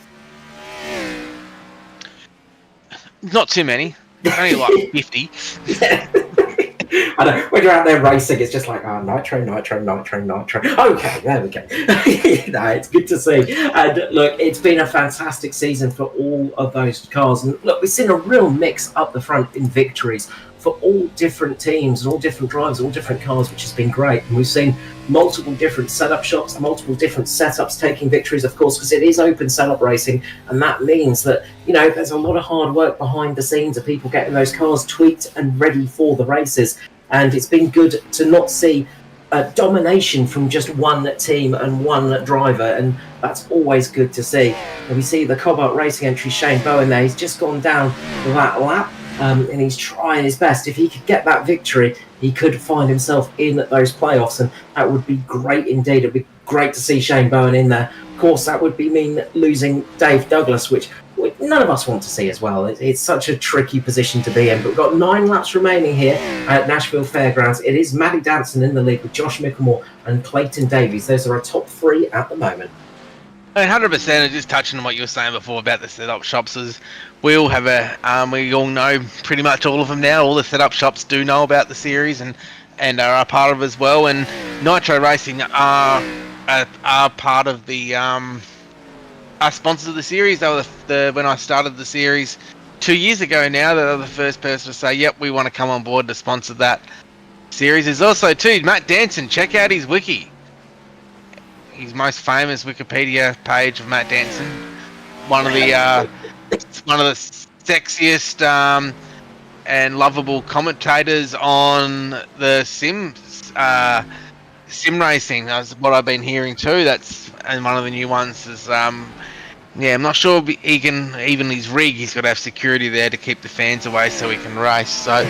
Not too many. Only like 50. Yeah. I know, when you're out there racing, it's just like, Nitro. Okay, there we go. No, it's good to see. And look, it's been a fantastic season for all of those cars. And look, we've seen a real mix up the front in victories for all different teams, all different drivers, all different cars, which has been great. And we've seen multiple different setup shops, multiple different setups taking victories, of course, because it is open setup racing. And that means that, there's a lot of hard work behind the scenes of people getting those cars tweaked and ready for the races. And it's been good to not see domination from just one team and one driver, and that's always good to see. And we see the Cobalt Racing entry, Shane Bowen there. He's just gone down that lap, and he's trying his best. If he could get that victory, he could find himself in those playoffs, and that would be great indeed. It'd be great to see Shane Bowen in there. Of course, that would mean losing Dave Douglas, which none of us want to see as well. It's such a tricky position to be in. But we've got 9 laps remaining here at Nashville Fairgrounds. It is Matty Danson in the lead with Josh Mickelmore and Clayton Davies. Those are our top 3 at the moment. 100%. And just touching on what you were saying before about the setup shops, is we all have we all know pretty much all of them now. All the setup shops do know about the series and are a part of it as well. And Nitro Racing are part of the are sponsors of the series. They were when I started the series 2 years ago now, they were the first person to say, yep, we want to come on board to sponsor that series. There's also too Matt Danson. Check out his wiki. His most famous Wikipedia page of Matt Danson. One of the sexiest and lovable commentators on the sim racing. That's what I've been hearing too. And one of the new ones is I'm not sure he can, even his rig, he's got to have security there to keep the fans away so he can race. So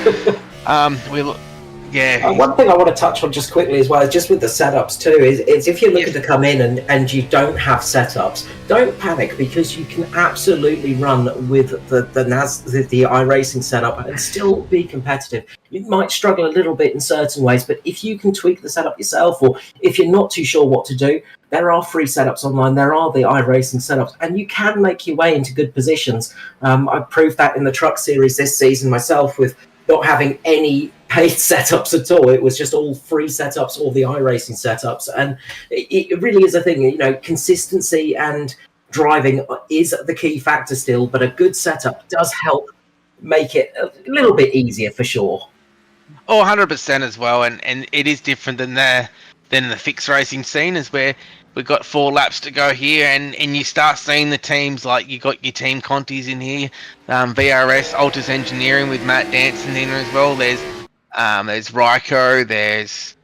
one thing I want to touch on just quickly as well, is just with the setups too, is if you're looking to come in and you don't have setups, don't panic, because you can absolutely run with the iRacing setup and still be competitive. You might struggle a little bit in certain ways, but if you can tweak the setup yourself, or if you're not too sure what to do, there are free setups online. There are the iRacing setups, and you can make your way into good positions. I've proved that in the Truck Series this season myself, with not having any paid setups at all. It was just all free setups, all the iRacing setups, and it really is a thing. You know, consistency and driving is the key factor still, but a good setup does help make it a little bit easier for sure. Oh, 100% as well, and it is different than the fixed racing scene, is where we've got 4 laps to go here, and you start seeing the teams, like you got your Team Contis in here, VRS, Altus Engineering with Matt Danson in as well. There's Ryko, there's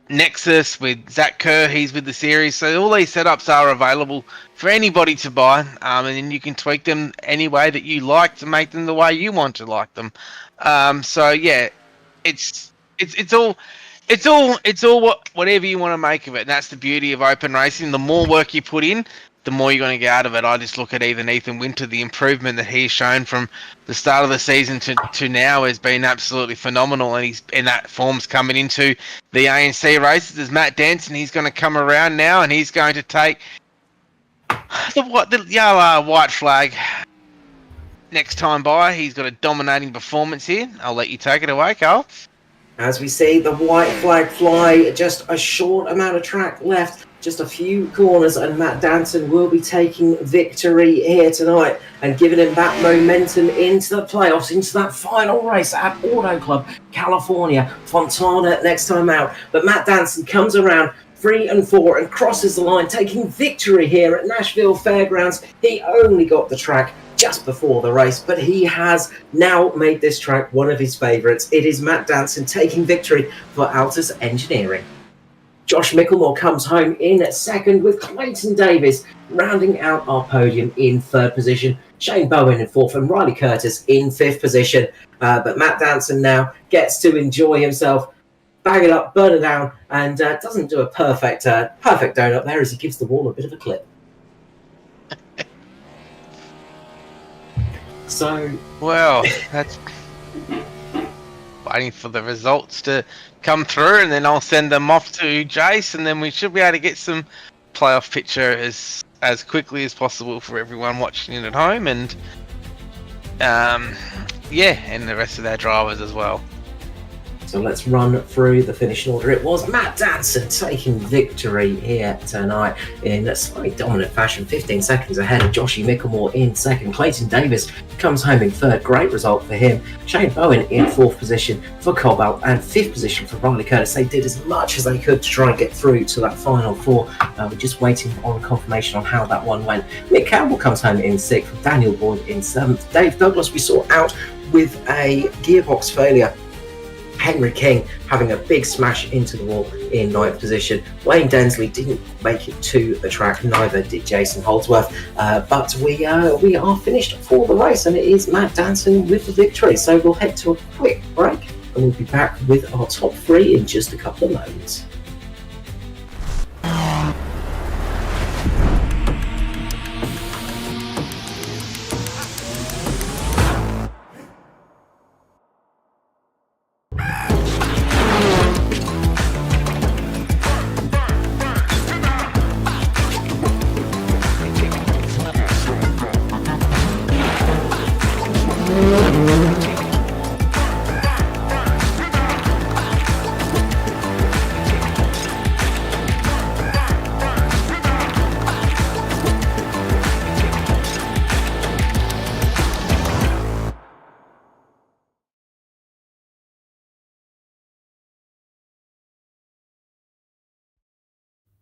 Nexus with Zach Kerr, he's with the series. So all these setups are available for anybody to buy, and then you can tweak them any way that you like to make them the way you want to like them. So yeah, it's all whatever you want to make of it. And that's the beauty of open racing. The more work you put in, the more you're going to get out of it. I just look at even Ethan Winter, the improvement that he's shown from the start of the season to now has been absolutely phenomenal, and that form's coming into the ANC races. There's Matt Danson, he's going to come around now, and he's going to take the yellow white flag next time by. He's got a dominating performance here. I'll let you take it away, Carl. As we see the white flag fly, just a short amount of track left, just a few corners, and Matt Danson will be taking victory here tonight and giving him that momentum into the playoffs, into that final race at Auto Club California. Fontana next time out. But Matt Danson comes around 3 and 4 and crosses the line, taking victory here at Nashville Fairgrounds. He only got the track just before the race, but he has now made this track one of his favourites. It is Matt Danson taking victory for Altus Engineering. Josh Micklemore comes home in second, with Clayton Davis rounding out our podium in third position. Shane Bowen in fourth, and Riley Curtis in fifth position. But Matt Danson now gets to enjoy himself, bag it up, burn it down, and doesn't do a perfect donut there as he gives the wall a bit of a clip. So, well, that's waiting for the results to come through, and then I'll send them off to Jace, and then we should be able to get some playoff picture as quickly as possible for everyone watching it at home, and and the rest of their drivers as well. So let's run through the finishing order. It was Matt Danson taking victory here tonight in a slightly dominant fashion, 15 seconds ahead of Joshy Micklemore in second. Clayton Davis comes home in third, great result for him. Shane Bowen in fourth position for Cobalt, and fifth position for Riley Curtis. They did as much as they could to try and get through to that final four. We're just waiting on confirmation on how that one went. Mick Campbell comes home in sixth, Daniel Boyd in seventh. Dave Douglas we saw out with a gearbox failure. Henry King having a big smash into the wall in ninth position. Wayne Densley didn't make it to the track, neither did Jason Holdsworth. But we are finished for the race, and it is Matt Danson with the victory. So we'll head to a quick break, and we'll be back with our top 3 in just a couple of moments.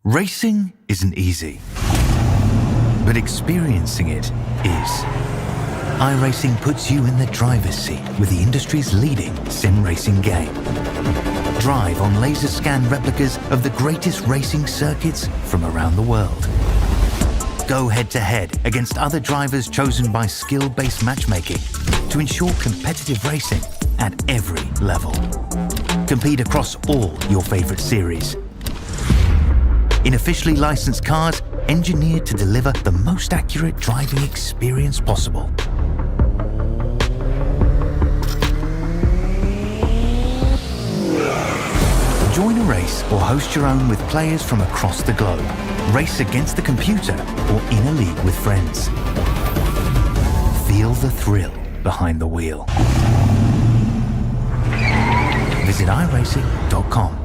Racing isn't easy, but experiencing it is. iRacing puts you in the driver's seat with the industry's leading sim racing game. Drive on laser scan replicas of the greatest racing circuits from around the world. Go head to head against other drivers chosen by skill-based matchmaking to ensure competitive racing at every level. Compete across all your favorite series. In officially licensed cars, engineered to deliver the most accurate driving experience possible. Join a race race or host your own with players from across the globe. Race against the computer or in a league with friends. Feel the thrill behind the wheel. Visit iRacing.com.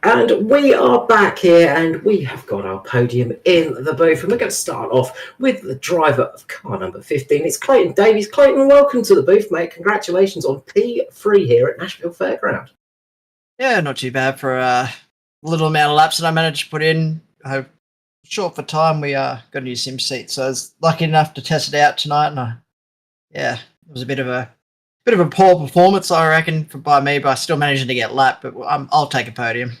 And we are back here, and we have got our podium in the booth, and we're going to start off with the driver of car number 15. It's Clayton Davies. Clayton, welcome to the booth, mate. Congratulations on P3 here at Nashville Fairgrounds. Yeah, not too bad for a little amount of laps that I managed to put in. Short for time, we got a new sim seat, so I was lucky enough to test it out tonight. And it was a bit of a poor performance, I reckon, by me, but I still managed to get lapped. But I'll take a podium.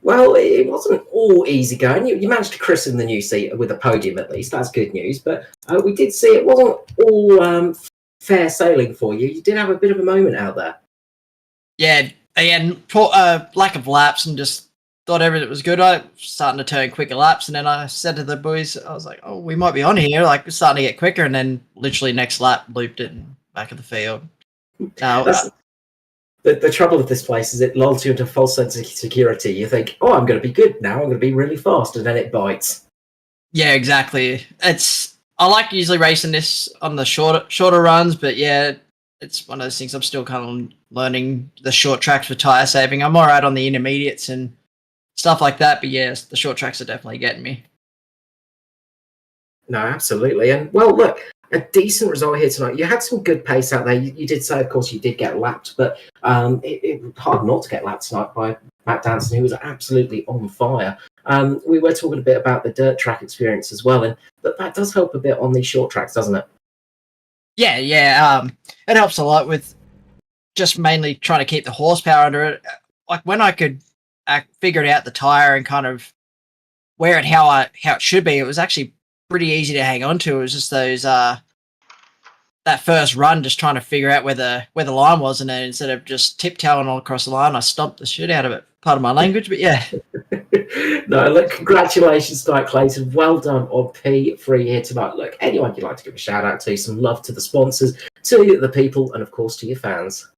Well, it wasn't all easy going. You managed to christen the new seat with a podium, at least. That's good news. But we did see it wasn't all fair sailing for you. You did have a bit of a moment out there. Yeah, again, lack of laps and just thought everything was good. I was starting to turn quicker laps, and then I said to the boys, I was like, oh, we might be on here. Like, it's starting to get quicker, and then literally next lap, looped it and back of the field. The trouble with this place is it lulls you into a false sense of security. You think, oh, I'm going to be good now. I'm going to be really fast, and then it bites. Yeah, exactly. I like usually racing this on the shorter runs, but yeah, it's one of those things I'm still kind of learning the short tracks for tire saving. I'm all right on the intermediates and stuff like that, but yes, the short tracks are definitely getting me. No, absolutely. And, well, look, a decent result here tonight. You had some good pace out there. You did say, of course, you did get lapped, but it was hard not to get lapped tonight by Matt Danson, who was absolutely on fire. We were talking a bit about the dirt track experience as well, and that does help a bit on these short tracks, doesn't it? Yeah. It helps a lot with just mainly trying to keep the horsepower under it. Like when I could figure out the tire and kind of wear it how it should be, it was actually pretty easy to hang on to. It was just those that first run, just trying to figure out where the line was, and then instead of just tiptoeing all across the line, I stomped the shit out of it. Part of my language, but yeah. No, look, congratulations tonight, Clayton. Well done on P3 here tonight. Look, anyone you'd like to give a shout out to, some love to the sponsors, to the people, and of course to your fans.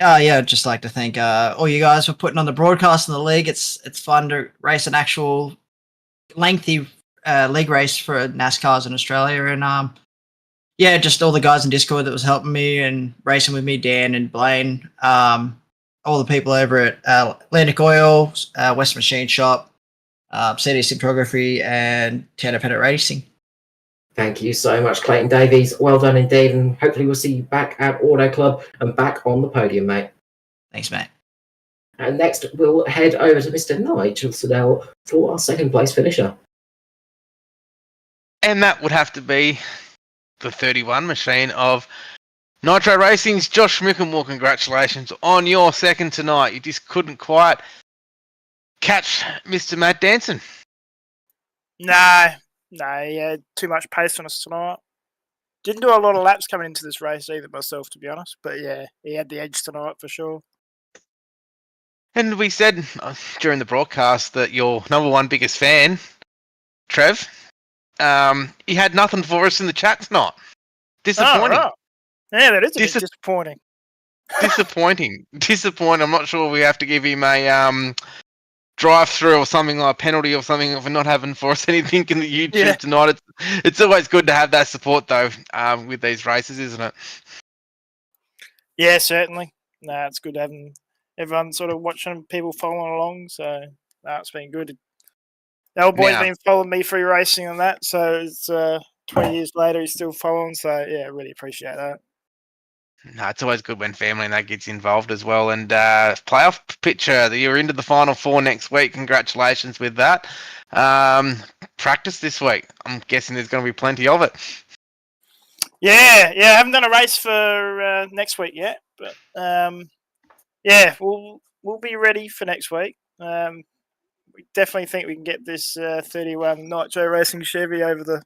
Yeah, I'd just like to thank all you guys for putting on the broadcast in the league. It's fun to race an actual lengthy league race for NASCARs in Australia, and just all the guys in Discord that was helping me and racing with me, Dan and Blaine, all the people over at Atlantic Oil, West Machine Shop, CD Cinematography, and Tanner Pettit Racing. Thank you so much, Clayton Davies. Well done indeed, and hopefully we'll see you back at Auto Club and back on the podium, mate. Thanks, mate. And next, we'll head over to Mr. Nigel Siddell for our second place finisher. And that would have to be the 31 machine of Nitro Racing's Josh Mickelmore. Congratulations on your second tonight. You just couldn't quite catch Mr. Matt Danson. No, he had too much pace on us tonight. Didn't do a lot of laps coming into this race either myself, to be honest. But yeah, he had the edge tonight for sure. And we said during the broadcast that your number one biggest fan, Trev, he had nothing for us in the chat tonight. Disappointing. Oh, right. Yeah, that is a bit disappointing. Disappointing. I'm not sure we have to give him a drive-through or something, like a penalty or something, for not having for us anything in the YouTube tonight. It's always good to have that support, though, with these races, isn't it? Yeah, certainly. No, it's good having everyone sort of watching, people following along. So it's been good. The old boy's been following me through racing and that, so it's 20 years later he's still following. So yeah, really appreciate that. No, it's always good when family and that gets involved as well. And playoff picture, you're into the Final Four next week. Congratulations with that. Practice this week. I'm guessing there's going to be plenty of it. Yeah. I haven't done a race for next week yet, but we'll be ready for next week. We definitely think we can get this 31 Nitro Racing Chevy over the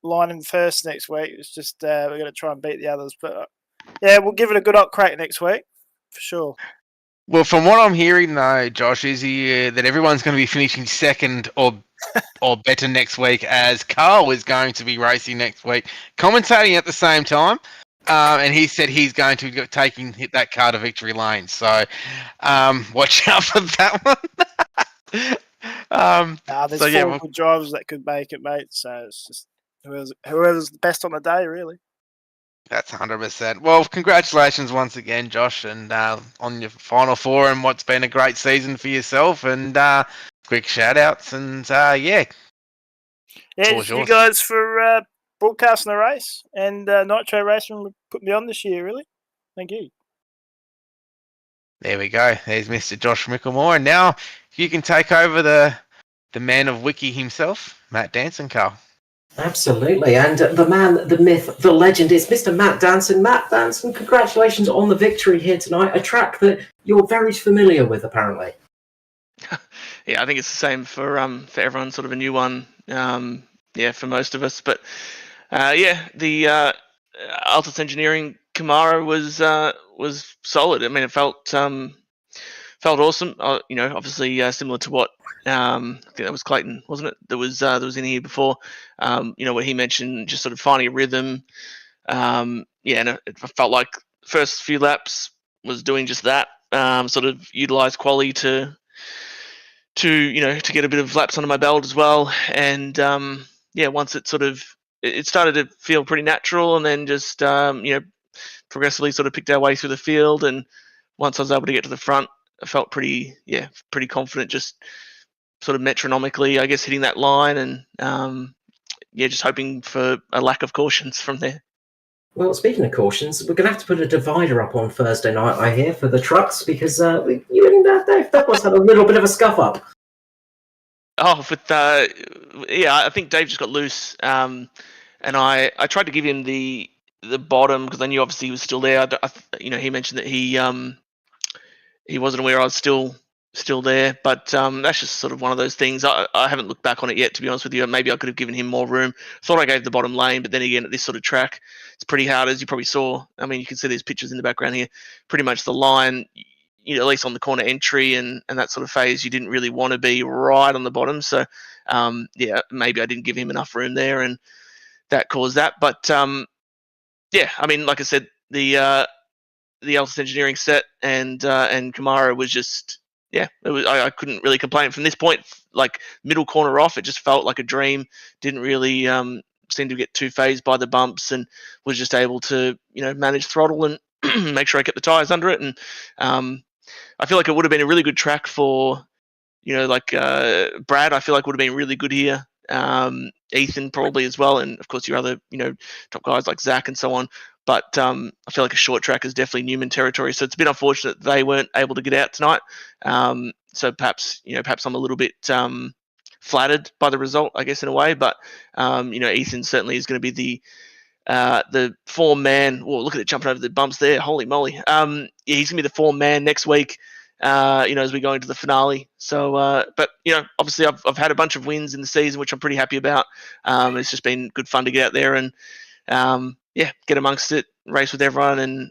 line in first next week. It's just we're going to try and beat the others, but. Yeah, we'll give it a good up crate next week, for sure. Well, from what I'm hearing though, Josh, is that everyone's going to be finishing second or better next week, as Carl is going to be racing next week, commentating at the same time. And he said he's going to hit that car to victory lane. So watch out for that one. There's so yeah, four good drivers that could make it, mate. So it's just whoever's the best on the day, really. that's 100%. Well, congratulations once again, Josh, and on your Final Four and what's been a great season for yourself. And quick shout outs and Yeah, you guys for broadcasting the race, and Nitro Racing put me on this year, really. Thank you. There we go. There's Mr. Josh Mickelmore. And now you can take over the man of Wiki himself, Matt Danson, Carl. Absolutely. And the man, the myth, the legend is Mr. Matt Danson. Matt Danson, congratulations on the victory here tonight. A track that you're very familiar with, apparently. Yeah, I think it's the same for everyone, sort of a new one. For most of us. But the Altus Engineering Camaro was solid. I mean, it felt awesome. Obviously similar to what I think that was Clayton, wasn't it? That was in here before. What he mentioned, just sort of finding a rhythm. And it felt like the first few laps was doing just that. Sort of utilized quali to get a bit of laps under my belt as well. And once it started to feel pretty natural, and then just progressively sort of picked our way through the field. And once I was able to get to the front, I felt pretty confident, just sort of metronomically, I guess, hitting that line, and just hoping for a lack of cautions from there. Well, speaking of cautions, we're going to have to put a divider up on Thursday night, I hear, for the trucks, because you and Dave Douglas had a little bit of a scuff up. Oh, but I think Dave just got loose, and I tried to give him the bottom, because I knew obviously he was still there. He mentioned that he wasn't aware I was still there, but that's just sort of one of those things. I haven't looked back on it yet, to be honest with you. Maybe I could have given him more room. Thought I gave the bottom lane, but then again, at this sort of track, it's pretty hard, as you probably saw. I mean, you can see these pictures in the background here. Pretty much the line, at least on the corner entry and that sort of phase, you didn't really want to be right on the bottom. So, maybe I didn't give him enough room there, and that caused that. But I mean, like I said, the Altus Engineering set and Camaro was just, I couldn't really complain from this point. Like middle corner off, it just felt like a dream. Didn't really seem to get too phased by the bumps, and was just able to manage throttle and make sure I kept the tires under it. And I feel like it would have been a really good track for Brad. I feel like would have been really good here. Ethan probably as well, and of course your other top guys like Zach and so on. But I feel like a short track is definitely Newman territory, so it's a bit unfortunate they weren't able to get out tonight. So perhaps I'm a little bit flattered by the result, I guess, in a way. But Ethan certainly is going to be the form man. Well, look at it jumping over the bumps there. Holy moly! He's going to be the form man next week. As we go into the finale. So, but obviously I've had a bunch of wins in the season, which I'm pretty happy about. It's just been good fun to get out there and get amongst it, race with everyone, and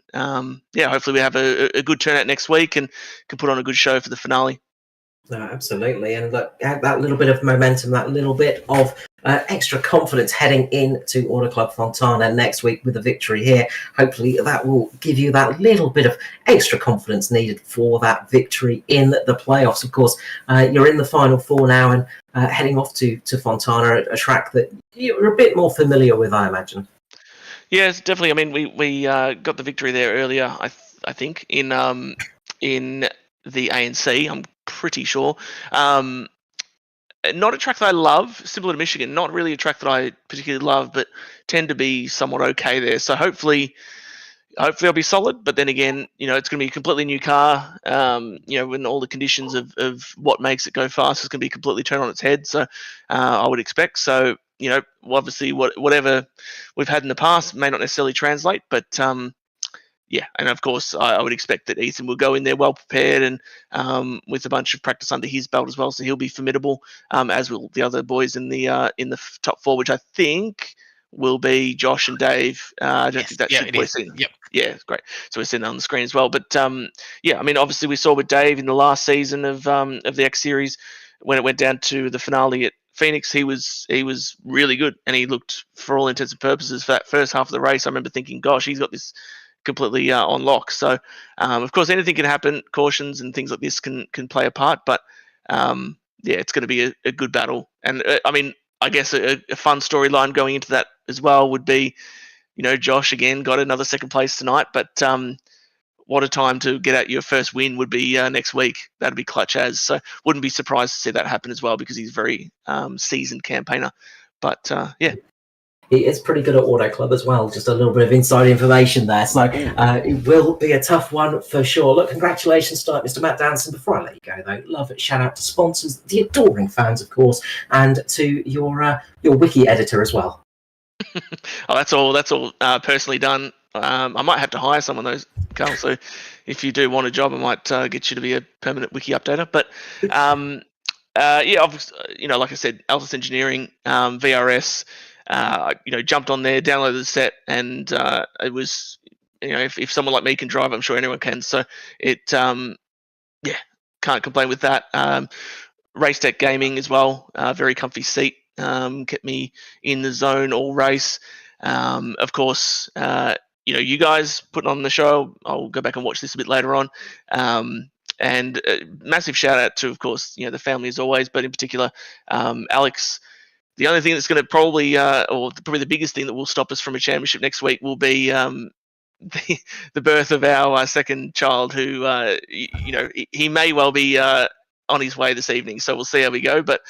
hopefully we have a good turnout next week and can put on a good show for the finale. No, absolutely. And look, that little bit of momentum, that little bit of extra confidence heading into Auto Club Fontana next week with a victory here. Hopefully that will give you that little bit of extra confidence needed for that victory in the playoffs. Of course, you're in the Final Four now and heading off to Fontana, a track that you're a bit more familiar with, I imagine. Yes, definitely. I mean, we got the victory there earlier, I think, in the ANC, I'm pretty sure. Not a track that I love, similar to Michigan. Not really a track that I particularly love, but tend to be somewhat okay there. So hopefully I'll be solid. But then again, it's going to be a completely new car. When all the conditions of what makes it go fast is going to be completely turned on its head. So I would expect. So obviously whatever we've had in the past may not necessarily translate, but and of course I would expect that Ethan will go in there well prepared and with a bunch of practice under his belt as well, so he'll be formidable, as will the other boys in the top four, which I think will be Josh and Dave. I don't think that should be seen. Yep. Yeah, great. So we're seeing that on the screen as well. But yeah, I mean, obviously we saw with Dave in the last season of the X Series when it went down to the finale at Phoenix, he was really good, and he looked, for all intents and purposes, for that first half of the race, I remember thinking, gosh, he's got this completely on lock. So, of course, anything can happen. Cautions and things like this can play a part, but yeah, it's going to be a good battle. And I mean, I guess a fun storyline going into that as well would be, Josh again got another second place tonight, but what a time to get out your first win would be next week. That'd be clutch as. So wouldn't be surprised to see that happen as well, because he's a very seasoned campaigner. But yeah. He is pretty good at Auto Club as well. Just a little bit of inside information there. So it will be a tough one for sure. Look, congratulations tonight, Mr. Matt Danson. Before I let you go, though, love it. Shout out to sponsors, the adoring fans, of course, and to your wiki editor as well. Oh, that's all personally done. I might have to hire someone, those, Carl. So if you do want a job, I might get you to be a permanent wiki updater. But yeah, obviously, like I said, Altus Engineering, VRS. Jumped on there, downloaded the set, and it was, if someone like me can drive, I'm sure anyone can. So it, yeah, can't complain with that. Race Tech Gaming as well, very comfy seat, kept me in the zone all race. Of course, you guys putting on the show. I'll go back and watch this a bit later on. And massive shout out to, of course, the family as always, but in particular, Alex. The only thing that's going to probably the biggest thing that will stop us from a championship next week will be the birth of our second child, who he may well be on his way this evening. So we'll see how we go. But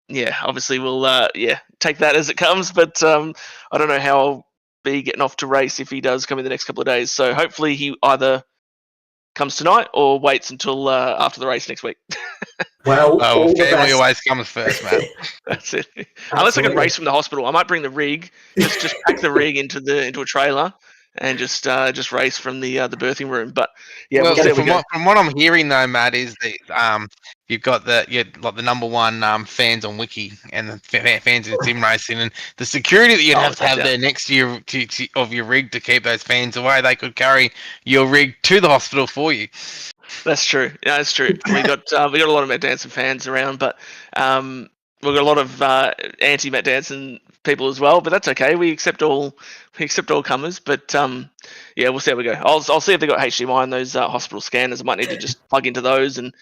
yeah, obviously we'll take that as it comes. But I don't know how I'll be getting off to race if he does come in the next couple of days. So hopefully he either comes tonight or waits until after the race next week. Well, family always comes first, man. That's it. Unless I can race from the hospital, I might bring the rig. Just pack the rig into a trailer and just race from the birthing room. But yeah, well, from what I'm hearing though, Matt, is that you've got the number one fans on Wiki and the fans in sim racing, and the security that you'd have to have there next to your of your rig to keep those fans away. They could carry your rig to the hospital for you. That's true. Yeah, that's true. We got a lot of Matt Danson fans around, but we've got a lot of anti Matt Danson people as well. But that's okay. We accept all comers. But yeah, we'll see how we go. I'll see if they got HDMI on those hospital scanners. I might need to just plug into those and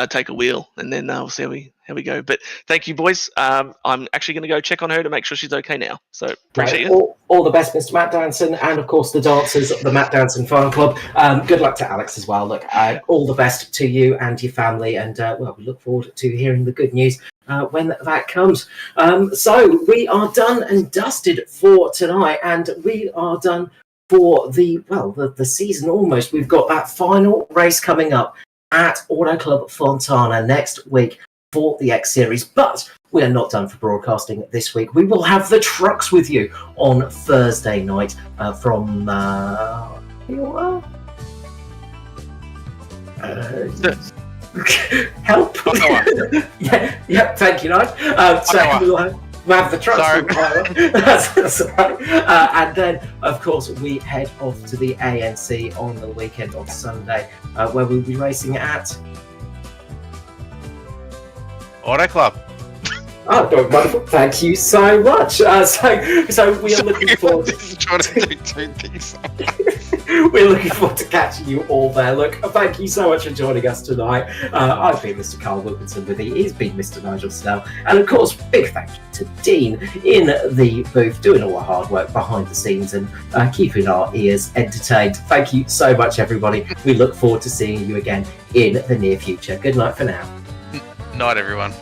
take a wheel, and then we'll see how we go. But thank you, boys. I'm actually going to go check on her to make sure she's okay now. So appreciate you. All the best, Mr. Matt Danson, and of course the dancers of the Matt Danson Fan Club. Good luck to Alex as well. Look, all the best to you and your family, and we look forward to hearing the good news when that comes. So we are done and dusted for tonight, and we are done for the season almost. We've got that final race coming up at Auto Club Fontana next week for the X Series, but we are not done for broadcasting this week. We will have the trucks with you on Thursday night from help. yeah, thank you, Nigel. So we'll have the trucks. That's right. And then, of course, we head off to the ANC on the weekend on Sunday, where we'll be racing at Auto Club. Oh, wonderful! Thank you so much. So we are looking forward to trying to do two things. We're looking forward to catching you all there. Look, thank you so much for joining us tonight. I've been Mr. Carl Wilkinson with you. He's been Mr. Nigel Snell. And of course, big thank you to Dean in the booth, doing all the hard work behind the scenes and keeping our ears entertained. Thank you so much, everybody. We look forward to seeing you again in the near future. Good night for now. Night, everyone.